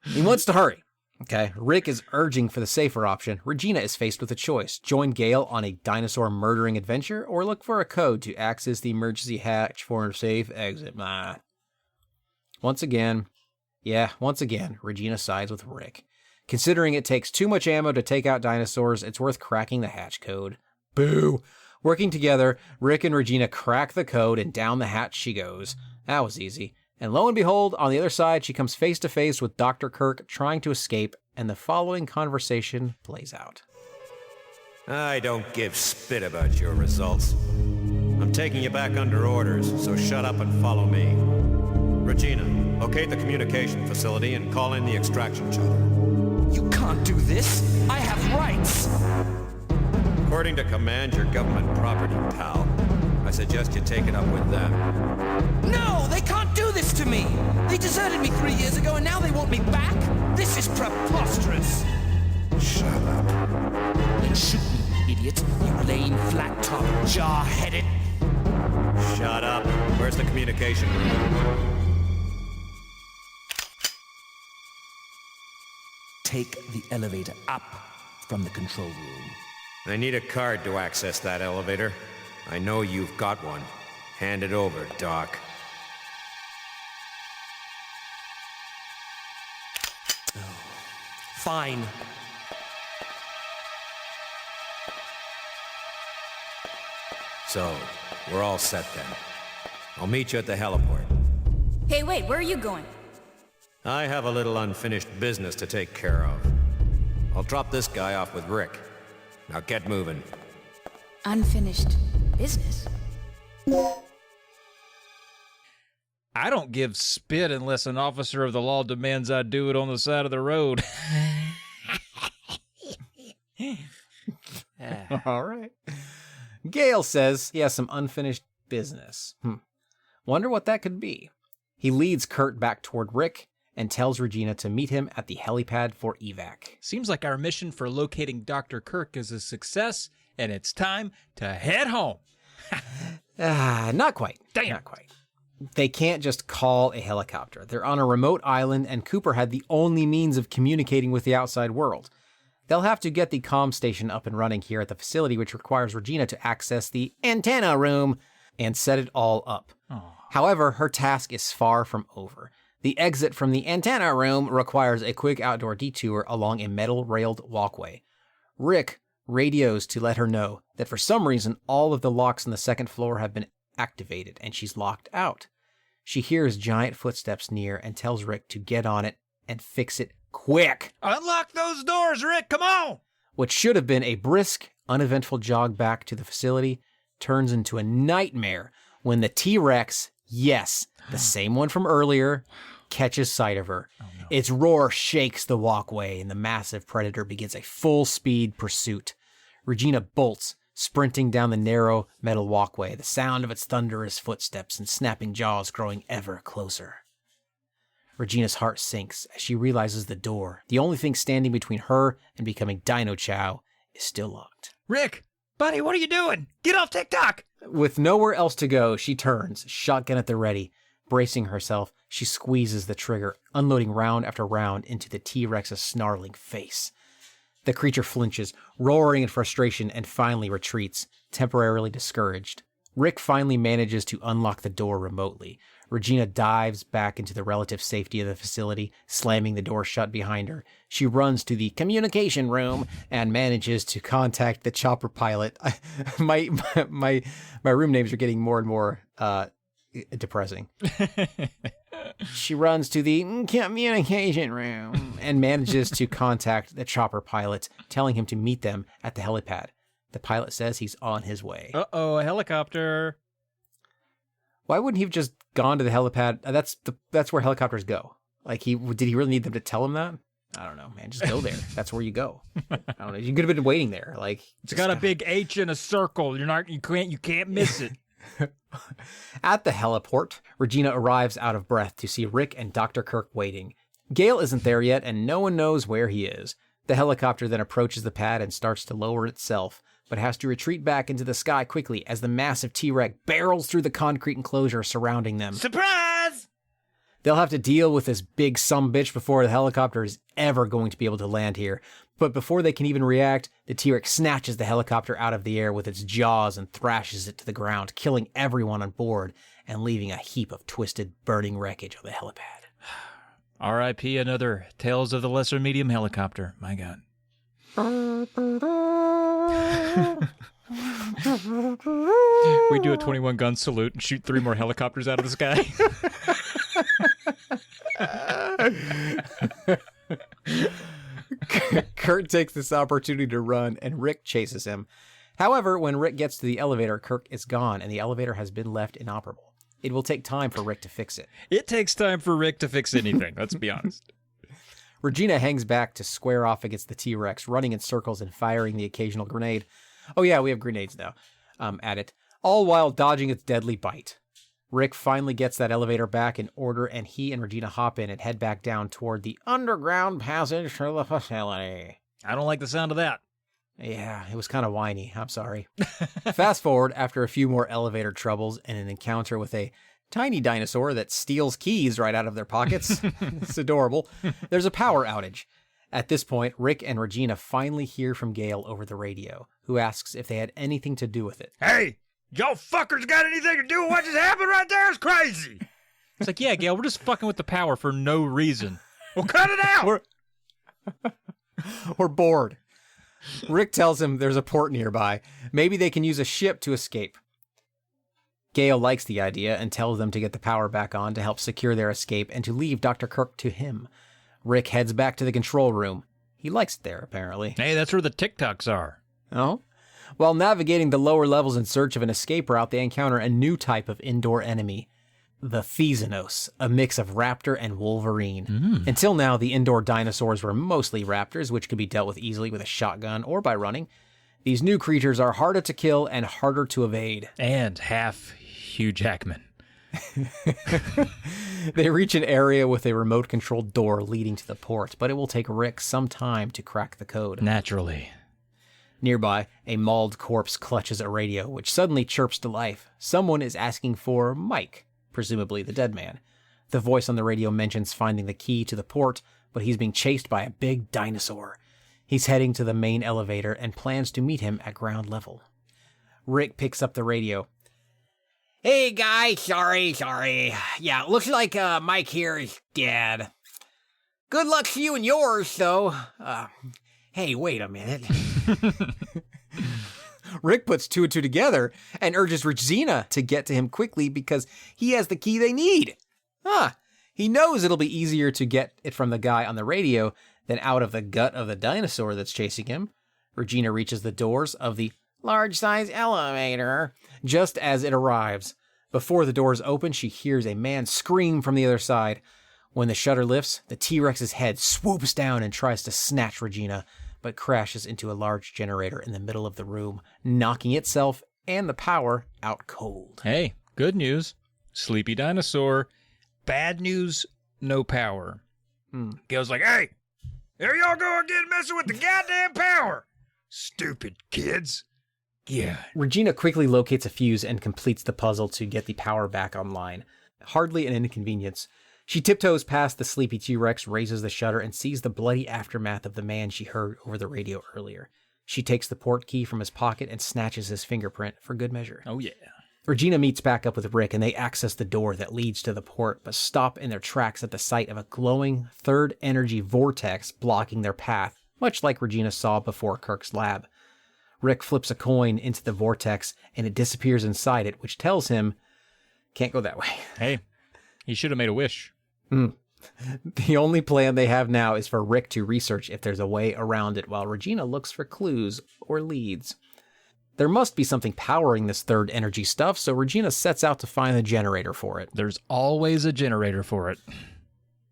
He wants to hurry. Okay, Rick is urging for the safer option. Regina is faced with a choice. Join Gale on a dinosaur murdering adventure or look for a code to access the emergency hatch for a safe exit. Once again, Regina sides with Rick. Considering it takes too much ammo to take out dinosaurs, it's worth cracking the hatch code. Boo! Working together, Rick and Regina crack the code and down the hatch she goes. That was easy. And lo and behold, on the other side, she comes face to face with Dr. Kirk trying to escape, and the following conversation plays out. I don't give spit about your results. I'm taking you back under orders, so shut up and follow me. Regina, locate the communication facility and call in the extraction shuttle. You can't do this. I have rights. According to command, your government property, pal. I suggest you take it up with them. No, they can't do this to me. They deserted me 3 years ago and now they want me back? This is preposterous. Shut up. Then shoot me, you idiot. You lame, flat-top, jar-headed. Shut up. Where's the communication room? Take the elevator up from the control room. I need a card to access that elevator. I know you've got one. Hand it over, Doc. Fine. So, we're all set then. I'll meet you at the heliport. Hey, wait, where are you going? I have a little unfinished business to take care of. I'll drop this guy off with Rick. Now get moving. Unfinished business? I don't give spit unless an officer of the law demands I do it on the side of the road. All right. Gale says he has some unfinished business. Wonder what that could be. He leads Kurt back toward Rick and tells Regina to meet him at the helipad for evac. Seems like our mission for locating Dr. Kirk is a success, and it's time to head home. Not quite. Damn. Not quite. They can't just call a helicopter. They're on a remote island, and Cooper had the only means of communicating with the outside world. They'll have to get the comm station up and running here at the facility, which requires Regina to access the antenna room and set it all up. However, her task is far from over. The exit from the antenna room requires a quick outdoor detour along a metal-railed walkway. Rick radios to let her know that for some reason all of the locks on the second floor have been activated and she's locked out. She hears giant footsteps near and tells Rick to get on it and fix it quick. Unlock those doors, Rick, come on! What should have been a brisk, uneventful jog back to the facility turns into a nightmare when the T-Rex, yes, the same one from earlier, catches sight of her. Oh, no. Its roar shakes the walkway, and the massive predator begins a full-speed pursuit. Regina bolts, sprinting down the narrow metal walkway, the sound of its thunderous footsteps and snapping jaws growing ever closer. Regina's heart sinks as she realizes the door, the only thing standing between her and becoming Dino Chow, is still locked. Rick, buddy, what are you doing? Get off TikTok! With nowhere else to go, she turns, shotgun at the ready. Bracing herself, she squeezes the trigger, unloading round after round into the T-Rex's snarling face. The creature flinches, roaring in frustration, and finally retreats, temporarily discouraged. Rick finally manages to unlock the door remotely. Regina dives back into the relative safety of the facility, slamming the door shut behind her. She runs to the communication room and manages to contact the chopper pilot. My room names are getting more and more depressing. She runs to the communication room and manages to contact the chopper pilot, telling him to meet them at the helipad. The pilot says he's on his way. Uh-oh, a helicopter. Why wouldn't he have just gone to the helipad? That's where helicopters go. Like, did he really need them to tell him that? I don't know, man. Just go there. That's where you go. I don't know. You could have been waiting there. Like, it's got a big H in a circle. You can't miss it. At the heliport, Regina arrives out of breath to see Rick and Dr. Kirk waiting. Gale isn't there yet, and no one knows where he is. The helicopter then approaches the pad and starts to lower itself, but has to retreat back into the sky quickly as the massive T-Rex barrels through the concrete enclosure surrounding them. Surprise! They'll have to deal with this big sumbitch before the helicopter is ever going to be able to land here. But before they can even react, the T-Rex snatches the helicopter out of the air with its jaws and thrashes it to the ground, killing everyone on board and leaving a heap of twisted, burning wreckage on the helipad. R.I.P. another Tales of the Lesser Medium helicopter. My God. We do a 21 gun salute and shoot 3 more helicopters out of the sky. Kurt takes this opportunity to run, and Rick chases him. However, when Rick gets to the elevator, Kirk is gone, and the elevator has been left inoperable. It will take time for Rick to fix it. It takes time for Rick to fix anything, let's be honest. Regina hangs back to square off against the T-Rex, running in circles and firing the occasional grenade. Oh yeah, we have grenades now. At it, all while dodging its deadly bite. Rick finally gets that elevator back in order, and he and Regina hop in and head back down toward the underground passage to the facility. I don't like the sound of that. Yeah, it was kind of whiny. I'm sorry. Fast forward, after a few more elevator troubles and an encounter with a tiny dinosaur that steals keys right out of their pockets. It's adorable. There's a power outage. At this point, Rick and Regina finally hear from Gale over the radio, who asks if they had anything to do with it. Hey, y'all fuckers got anything to do with what just happened right there? It's crazy. It's like, yeah, Gale, we're just fucking with the power for no reason. Well, cut it out. We're bored. Rick tells him there's a port nearby. Maybe they can use a ship to escape. Gale likes the idea and tells them to get the power back on to help secure their escape and to leave Dr. Kirk to him. Rick heads back to the control room. He likes it there, apparently. Hey, that's where the TikToks are. Oh? While navigating the lower levels in search of an escape route, they encounter a new type of indoor enemy. The Thesenos, a mix of raptor and wolverine. Until now, the indoor dinosaurs were mostly raptors, which could be dealt with easily with a shotgun or by running. These new creatures are harder to kill and harder to evade. And half Hugh Jackman. They reach an area with a remote-controlled door leading to the port, but it will take Rick some time to crack the code. Naturally. Nearby, a mauled corpse clutches a radio, which suddenly chirps to life. Someone is asking for Mike, presumably the dead man. The voice on the radio mentions finding the key to the port, but he's being chased by a big dinosaur. He's heading to the main elevator and plans to meet him at ground level. Rick picks up the radio. Hey, guy, sorry. Yeah, looks like Mike here is dead. Good luck to you and yours, though. Hey, wait a minute. Rick puts 2 and 2 together and urges Regina to get to him quickly because he has the key they need. He knows it'll be easier to get it from the guy on the radio than out of the gut of the dinosaur that's chasing him. Regina reaches the doors of the large-size elevator just as it arrives. Before the doors open, she hears a man scream from the other side. When the shutter lifts, the T-Rex's head swoops down and tries to snatch Regina, but crashes into a large generator in the middle of the room, knocking itself and the power out cold. Hey, good news. Sleepy dinosaur. Bad news, no power. Gale's like, hey, there y'all go again messing with the goddamn power. Stupid kids. Yeah. Regina quickly locates a fuse and completes the puzzle to get the power back online. Hardly an inconvenience. She tiptoes past the sleepy T-Rex, raises the shutter, and sees the bloody aftermath of the man she heard over the radio earlier. She takes the port key from his pocket and snatches his fingerprint for good measure. Oh, yeah. Regina meets back up with Rick, and they access the door that leads to the port, but stop in their tracks at the sight of a glowing third energy vortex blocking their path, much like Regina saw before Kirk's lab. Rick flips a coin into the vortex, and it disappears inside it, which tells him, can't go that way. Hey, he should have made a wish. The only plan they have now is for Rick to research if there's a way around it, while Regina looks for clues or leads. There must be something powering this third energy stuff, so Regina sets out to find the generator for it. There's always a generator for it.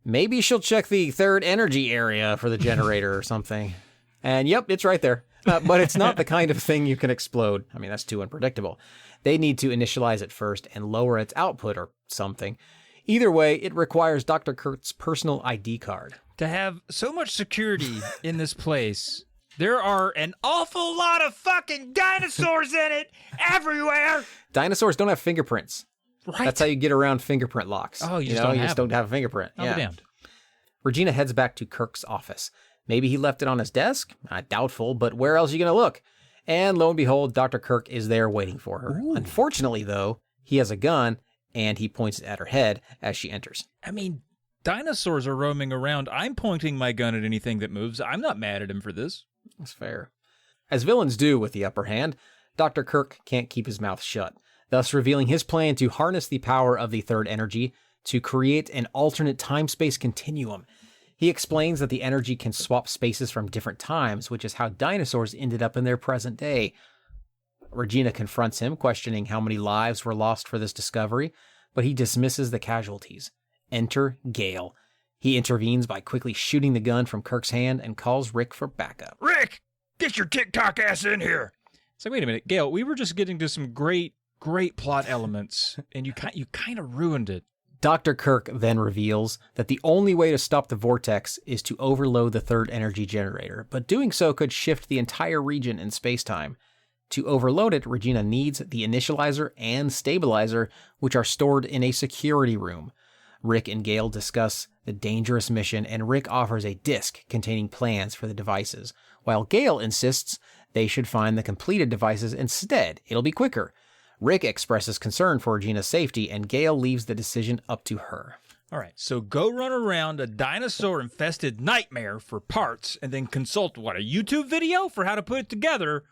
Maybe she'll check the third energy area for the generator or something. And yep, it's right there. But it's not the kind of thing you can explode. I mean, that's too unpredictable. They need to initialize it first and lower its output or something. Either way, it requires Dr. Kurt's personal ID card. To have so much security in this place, there are an awful lot of fucking dinosaurs in it everywhere. Dinosaurs don't have fingerprints. Right. That's how you get around fingerprint locks. Oh, you know, just don't have a fingerprint. I'll be damned. Regina heads back to Kirk's office. Maybe he left it on his desk? Doubtful, but where else are you going to look? And lo and behold, Dr. Kirk is there waiting for her. Ooh. Unfortunately, though, he has a gun, and he points it at her head as she enters. I mean, dinosaurs are roaming around. I'm pointing my gun at anything that moves. I'm not mad at him for this. That's fair. As villains do with the upper hand, Dr. Kirk can't keep his mouth shut, thus revealing his plan to harness the power of the third energy to create an alternate time-space continuum. He explains that the energy can swap spaces from different times, which is how dinosaurs ended up in their present day. Regina confronts him, questioning how many lives were lost for this discovery, but he dismisses the casualties. Enter Gale. He intervenes by quickly shooting the gun from Kirk's hand and calls Rick for backup. Rick, get your TikTok ass in here. It's like, wait a minute, Gale, we were just getting to some great plot elements, and you kind of ruined it. Dr. Kirk then reveals that the only way to stop the vortex is to overload the third energy generator, but doing so could shift the entire region in space-time. To overload it, Regina needs the initializer and stabilizer, which are stored in a security room. Rick and Gale discuss the dangerous mission, and Rick offers a disk containing plans for the devices, while Gale insists they should find the completed devices instead. It'll be quicker. Rick expresses concern for Regina's safety, and Gale leaves the decision up to her. All right, so go run around a dinosaur-infested nightmare for parts, and then consult, a YouTube video for how to put it together,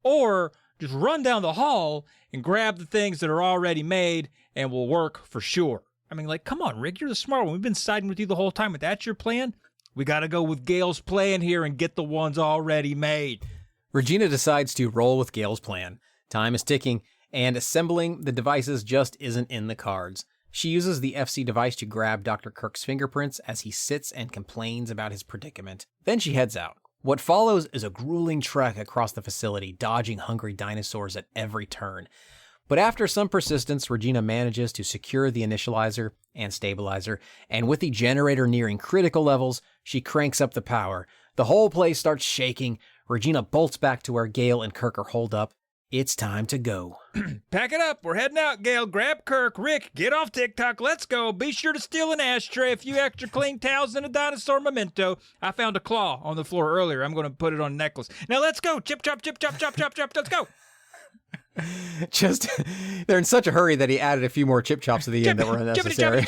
or just run down the hall and grab the things that are already made and will work for sure. I mean, come on, Rick, you're the smart one. We've been siding with you the whole time. If that's your plan, we got to go with Gale's plan here and get the ones already made. Regina decides to roll with Gale's plan. Time is ticking, and assembling the devices just isn't in the cards. She uses the FC device to grab Dr. Kirk's fingerprints as he sits and complains about his predicament. Then she heads out. What follows is a grueling trek across the facility, dodging hungry dinosaurs at every turn. But after some persistence, Regina manages to secure the initializer and stabilizer, and with the generator nearing critical levels, she cranks up the power. The whole place starts shaking. Regina bolts back to where Gale and Kirk are holed up. It's time to go. Pack it up. We're heading out, Gale. Grab Kirk. Rick, get off TikTok. Let's go. Be sure to steal an ashtray, a few extra clean towels, and a dinosaur memento. I found a claw on the floor earlier. I'm going to put it on a necklace. Now let's go. Chip, chop, chip, chop, chop, chop, chop. Let's go. Just, they're in such a hurry that he added a few more chip chops at the end that were unnecessary.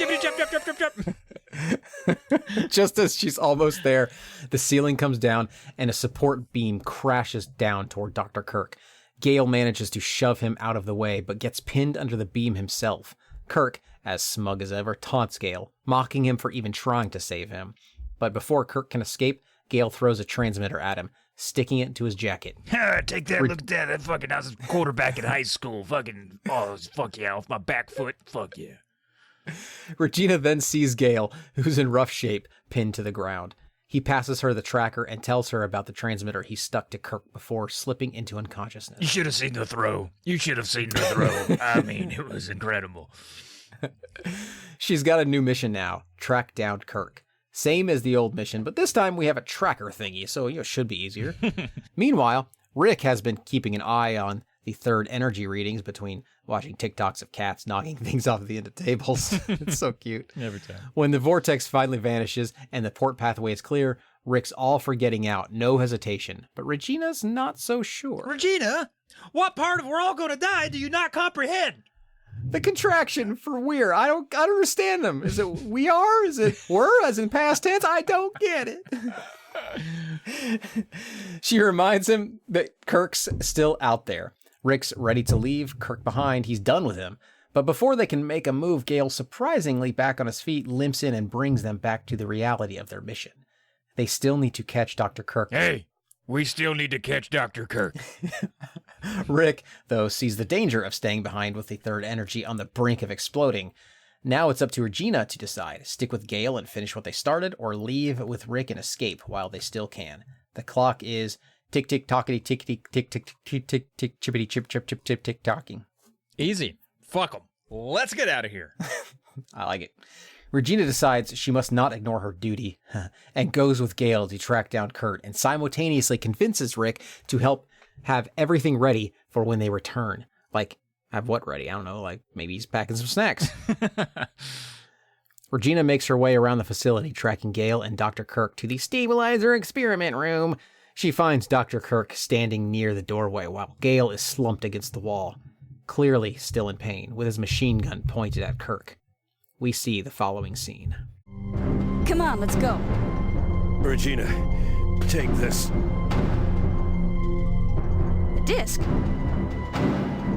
Just as she's almost there, the ceiling comes down and a support beam crashes down toward Dr. Kirk. Gale manages to shove him out of the way, but gets pinned under the beam himself. Kirk, as smug as ever, taunts Gale, mocking him for even trying to save him. But before Kirk can escape, Gale throws a transmitter at him, sticking it into his jacket. Take that, look at that. That fucking, I was a quarterback in high school. Fucking, oh, fuck yeah, off my back foot. Fuck yeah. Regina then sees Gale, who's in rough shape, pinned to the ground. He passes her the tracker and tells her about the transmitter he stuck to Kirk before slipping into unconsciousness. You should have seen the throw. You should have seen the throw. I mean, it was incredible. She's got a new mission now, track down Kirk. Same as the old mission, but this time we have a tracker thingy, so it should be easier. Meanwhile, Rick has been keeping an eye on the third energy readings between watching TikToks of cats knocking things off the end of tables. It's so cute. Every time. When the vortex finally vanishes and the port pathway is clear, Rick's all for getting out, no hesitation. But Regina's not so sure. Regina, what part of we're all gonna die do you not comprehend? The contraction for we're. I don't understand them. Is it we are? Is it were? As in past tense? I don't get it. She reminds him that Kirk's still out there. Rick's ready to leave Kirk behind. He's done with him. But before they can make a move, Gale, surprisingly back on his feet, limps in and brings them back to the reality of their mission. They still need to catch Dr. Kirk. Hey, we still need to catch Dr. Kirk. Rick, though, sees the danger of staying behind with the third energy on the brink of exploding. Now it's up to Regina to decide, stick with Gale and finish what they started, or leave with Rick and escape while they still can. The clock is tick tick tockity tick tick tick tick tick tick tick chippity chip chip chip chip tick tocking. Easy. Fuck them. Let's get out of here. I like it. Regina decides she must not ignore her duty and goes with Gale to track down Kurt and simultaneously convinces Rick to help have everything ready for when they return. Like, Have what ready? I don't know, like maybe he's packing some snacks. Regina makes her way around the facility, tracking Gale and Dr. Kirk to the stabilizer experiment room. She finds Dr. Kirk standing near the doorway while Gale is slumped against the wall, clearly still in pain, with his machine gun pointed at Kirk. We see the following scene. Come on, let's go. Regina, take this. The disc?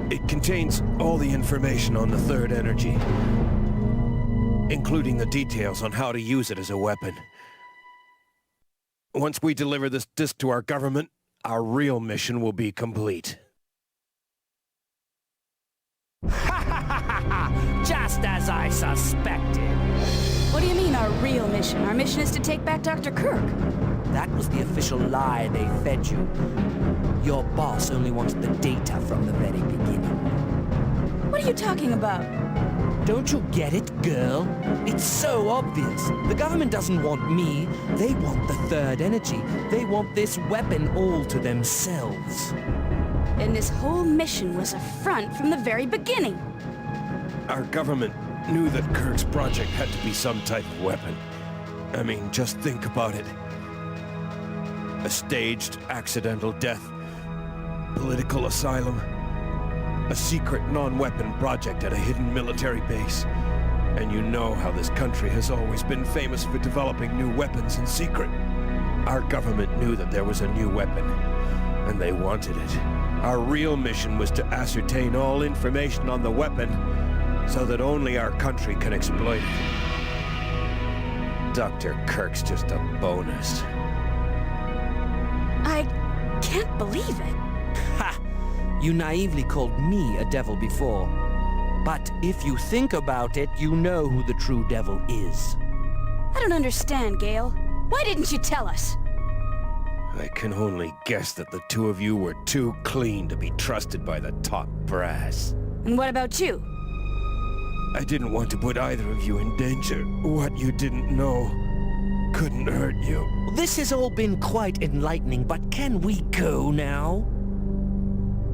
It contains all the information on the third energy, including the details on how to use it as a weapon. Once we deliver this disc to our government, our real mission will be complete. Just as I suspected. What do you mean, our real mission? Our mission is to take back Dr. Kirk. That was the official lie they fed you. Your boss only wanted the data from the very beginning. What are you talking about? Don't you get it, girl? It's so obvious. The government doesn't want me. They want the third energy. They want this weapon all to themselves. And this whole mission was a front from the very beginning. Our government knew that Kirk's project had to be some type of weapon. I mean, just think about it. A staged, accidental death, political asylum, a secret non-weapon project at a hidden military base. And you know how this country has always been famous for developing new weapons in secret. Our government knew that there was a new weapon, and they wanted it. Our real mission was to ascertain all information on the weapon so that only our country can exploit it. Dr. Kirk's just a bonus. I can't believe it. Ha! You naively called me a devil before. But if you think about it, you know who the true devil is. I don't understand, Gale. Why didn't you tell us? I can only guess that the two of you were too clean to be trusted by the top brass. And what about you? I didn't want to put either of you in danger. What you didn't know couldn't hurt you. This has all been quite enlightening, but can we go now?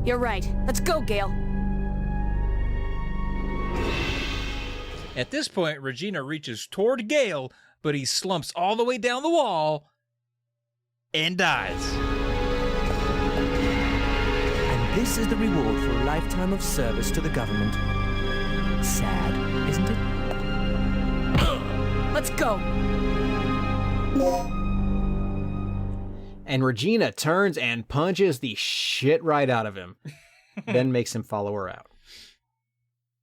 You're right. Let's go, Gale. At this point, Regina reaches toward Gale, but he slumps all the way down the wall and dies. And this is the reward for a lifetime of service to the government. Sad, isn't it? Let's go. And Regina turns and punches the shit right out of him, then makes him follow her out.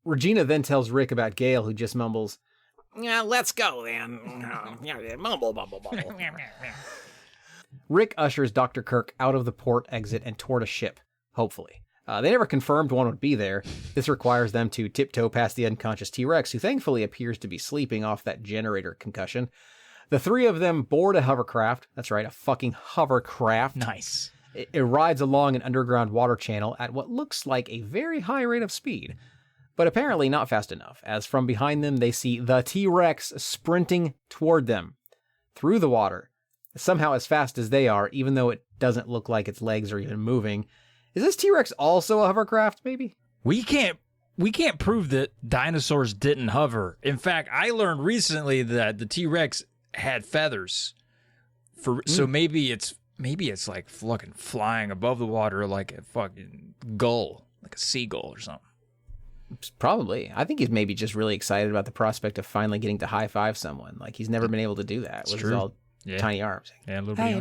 Regina then tells Rick about Gale, who just mumbles, "Yeah, let's go then." Mumble, mumble, mumble. Rick ushers Dr. Kirk out of the port exit and toward a ship, hopefully. They never confirmed one would be there. This requires them to tiptoe past the unconscious T-Rex, who thankfully appears to be sleeping off that generator concussion. The three of them board a hovercraft. That's right, a fucking hovercraft. Nice. It rides along an underground water channel at what looks like a very high rate of speed, but apparently not fast enough, as from behind them they see the T-Rex sprinting toward them through the water, somehow as fast as they are, even though it doesn't look like its legs are even moving. Is this T-Rex also a hovercraft, maybe? We can't prove that dinosaurs didn't hover. In fact, I learned recently that the T-Rex had feathers. So maybe it's like fucking flying above the water like a fucking gull, like a seagull or something. Probably. I think he's maybe just really excited about the prospect of finally getting to high-five someone. Like, he's never been able to do that with his all tiny arms. Yeah, a little Hey, bit. I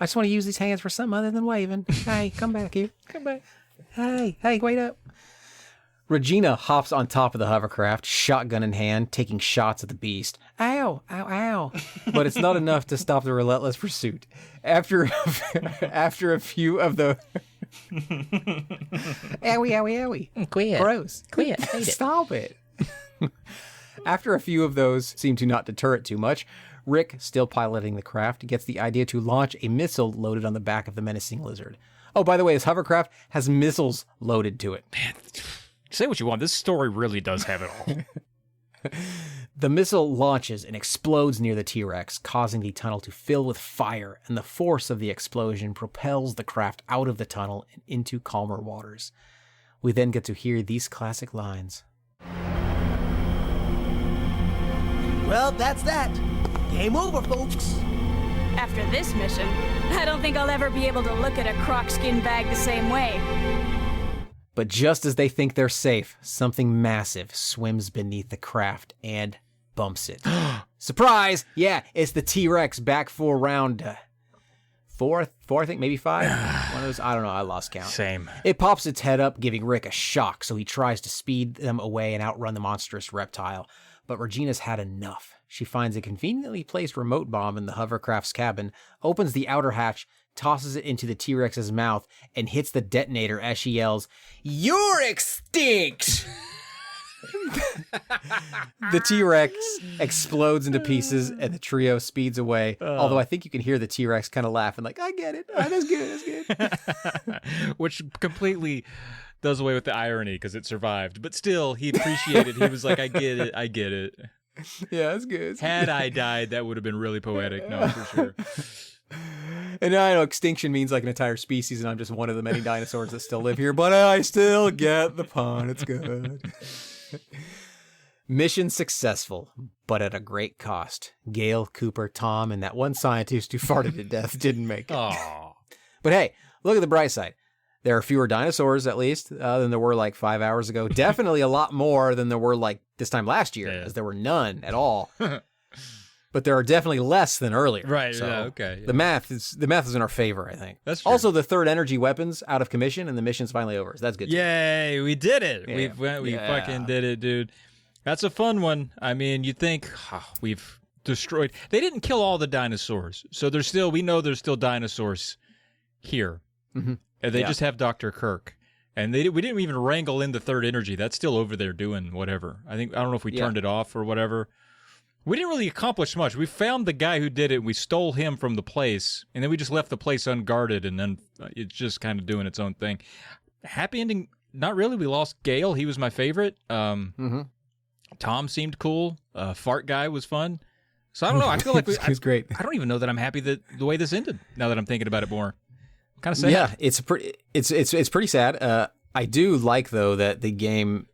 just want to use these hands for something other than waving. Hey, come back here. Come back. Hey, wait up. Regina hops on top of the hovercraft, shotgun in hand, taking shots at the beast. Ow, ow, ow. But it's not enough to stop the relentless pursuit. After a few of the... Owie, owie, owie. Quit. Gross. Quit. Hate it. Stop it. After a few of those seem to not deter it too much, Rick, still piloting the craft, gets the idea to launch a missile loaded on the back of the menacing lizard. Oh, by the way, his hovercraft has missiles loaded to it. Man, say what you want. This story really does have it all. The missile launches and explodes near the T-Rex, causing the tunnel to fill with fire, and the force of the explosion propels the craft out of the tunnel and into calmer waters. We then get to hear these classic lines. Well, that's that. Game over, folks. After this mission, I don't think I'll ever be able to look at a croc skin bag the same way. But just as they think they're safe, something massive swims beneath the craft and bumps it. Surprise! Yeah, it's the T-Rex back for round four, I think, maybe 5. One of those, I don't know, I lost count. Same. It pops its head up, giving Rick a shock, so he tries to speed them away and outrun the monstrous reptile. But Regina's had enough. She finds a conveniently placed remote bomb in the hovercraft's cabin, opens the outer hatch, tosses it into the T-Rex's mouth, and hits the detonator as she yells, "You're extinct!" The T-Rex explodes into pieces, and the trio speeds away. Although I think you can hear the T-Rex kind of laughing, like, I get it. Oh, that's good, that's good. Which completely does away with the irony because it survived. But still, he appreciated. He was like, I get it. Yeah, that's good. Had I died, that would have been really poetic. No, for sure. And now I know extinction means like an entire species, and I'm just one of the many dinosaurs that still live here, but I still get the pun. It's good. Mission successful, but at a great cost. Gale, Cooper, Tom, and that one scientist who farted to death didn't make it. Aww. But hey, look at the bright side. There are fewer dinosaurs, at least, than there were like 5 hours ago. Definitely a lot more than there were like this time last year, as there were none at all. But there are definitely less than earlier. Right, so yeah, okay. Yeah. The math is in our favor, I think. That's true. Also, the third energy weapon's out of commission, and the mission's finally over. So that's good. Yay, we did it. Yeah. We fucking did it, dude. That's a fun one. I mean, you think we've destroyed. They didn't kill all the dinosaurs. So we know there's still dinosaurs here. Mm-hmm. And they just have Dr. Kirk. And we didn't even wrangle in the third energy. That's still over there doing whatever. I don't know if we turned it off or whatever. We didn't really accomplish much. We found the guy who did it. We stole him from the place. And then we just left the place unguarded. And then it's just kind of doing its own thing. Happy ending. Not really. We lost Gale. He was my favorite. Tom seemed cool. Fart guy was fun. So I don't know. I feel like it was great. I don't even know that I'm happy that the way this ended. Now that I'm thinking about it more, kind of sad. Yeah, it's pretty sad. I do like though that the game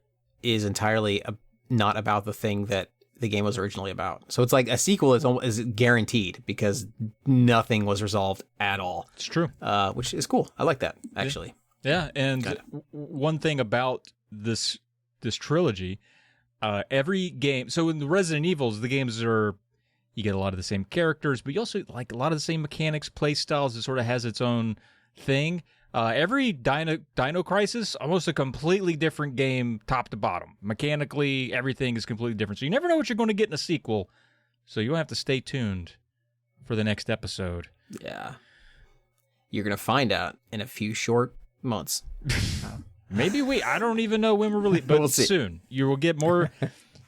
is entirely not about the thing that the game was originally about. So it's like a sequel is guaranteed because nothing was resolved at all. It's true, which is cool. I like that actually. Yeah, and one thing about this trilogy. Every game, so in the Resident Evils, the games you get a lot of the same characters, but you also like a lot of the same mechanics, play styles. It sort of has its own thing. Every Dino Crisis, almost a completely different game, top to bottom. Mechanically, everything is completely different. So you never know what you're going to get in a sequel. So you'll have to stay tuned for the next episode. Yeah, you're gonna find out in a few short months. Maybe I don't even know when we're really, but we'll see. Soon. You will get more.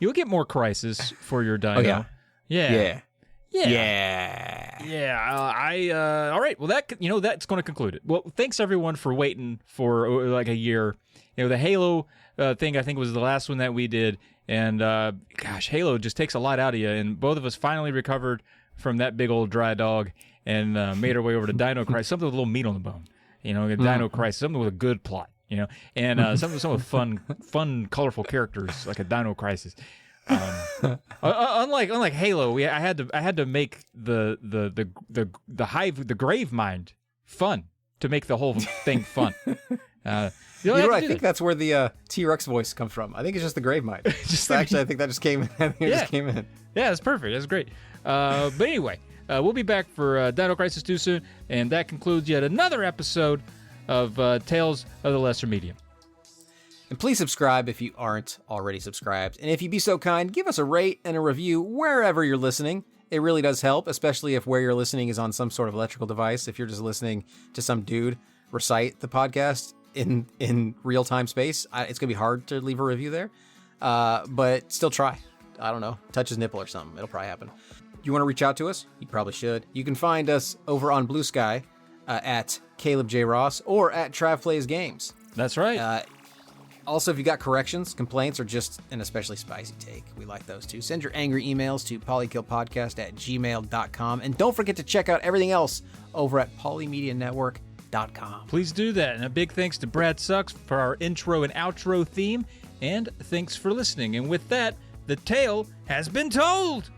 You'll get more Crisis for your Dino. Oh, yeah. Yeah. Yeah. All right. Well, that's going to conclude it. Well, thanks everyone for waiting for like a year. The Halo thing I think was the last one that we did, and gosh, Halo just takes a lot out of you. And both of us finally recovered from that big old dry dog and made our way over to Dino Crisis, something with a little meat on the bone. Dino Crisis, something with a good plot. And some with fun, colorful characters like a Dino Crisis. Unlike Halo, I had to make the grave mind fun to make the whole thing fun. I think that's where the T-Rex voice comes from. I think it's just the grave mind. I think that just came in. Just came in. Yeah, it's perfect. That's great. But anyway, we'll be back for Dino Crisis 2 soon, and that concludes yet another episode of Tales of the Lesser Medium. And please subscribe if you aren't already subscribed. And if you'd be so kind, give us a rate and a review wherever you're listening. It really does help, especially if where you're listening is on some sort of electrical device. If you're just listening to some dude recite the podcast in real-time space, it's going to be hard to leave a review there. But still try. I don't know. Touch his nipple or something. It'll probably happen. You want to reach out to us? You probably should. You can find us over on Blue Sky at Caleb J. Ross or at Trav Plays Games. That's right. Also, if you got corrections, complaints, or just an especially spicy take, we like those too. Send your angry emails to polykillpodcast@gmail.com. And don't forget to check out everything else over at Polymedia Network headfirst.com. Please do that. And a big thanks to Brad Sucks for our intro and outro theme. And thanks for listening. And with that, the tale has been told.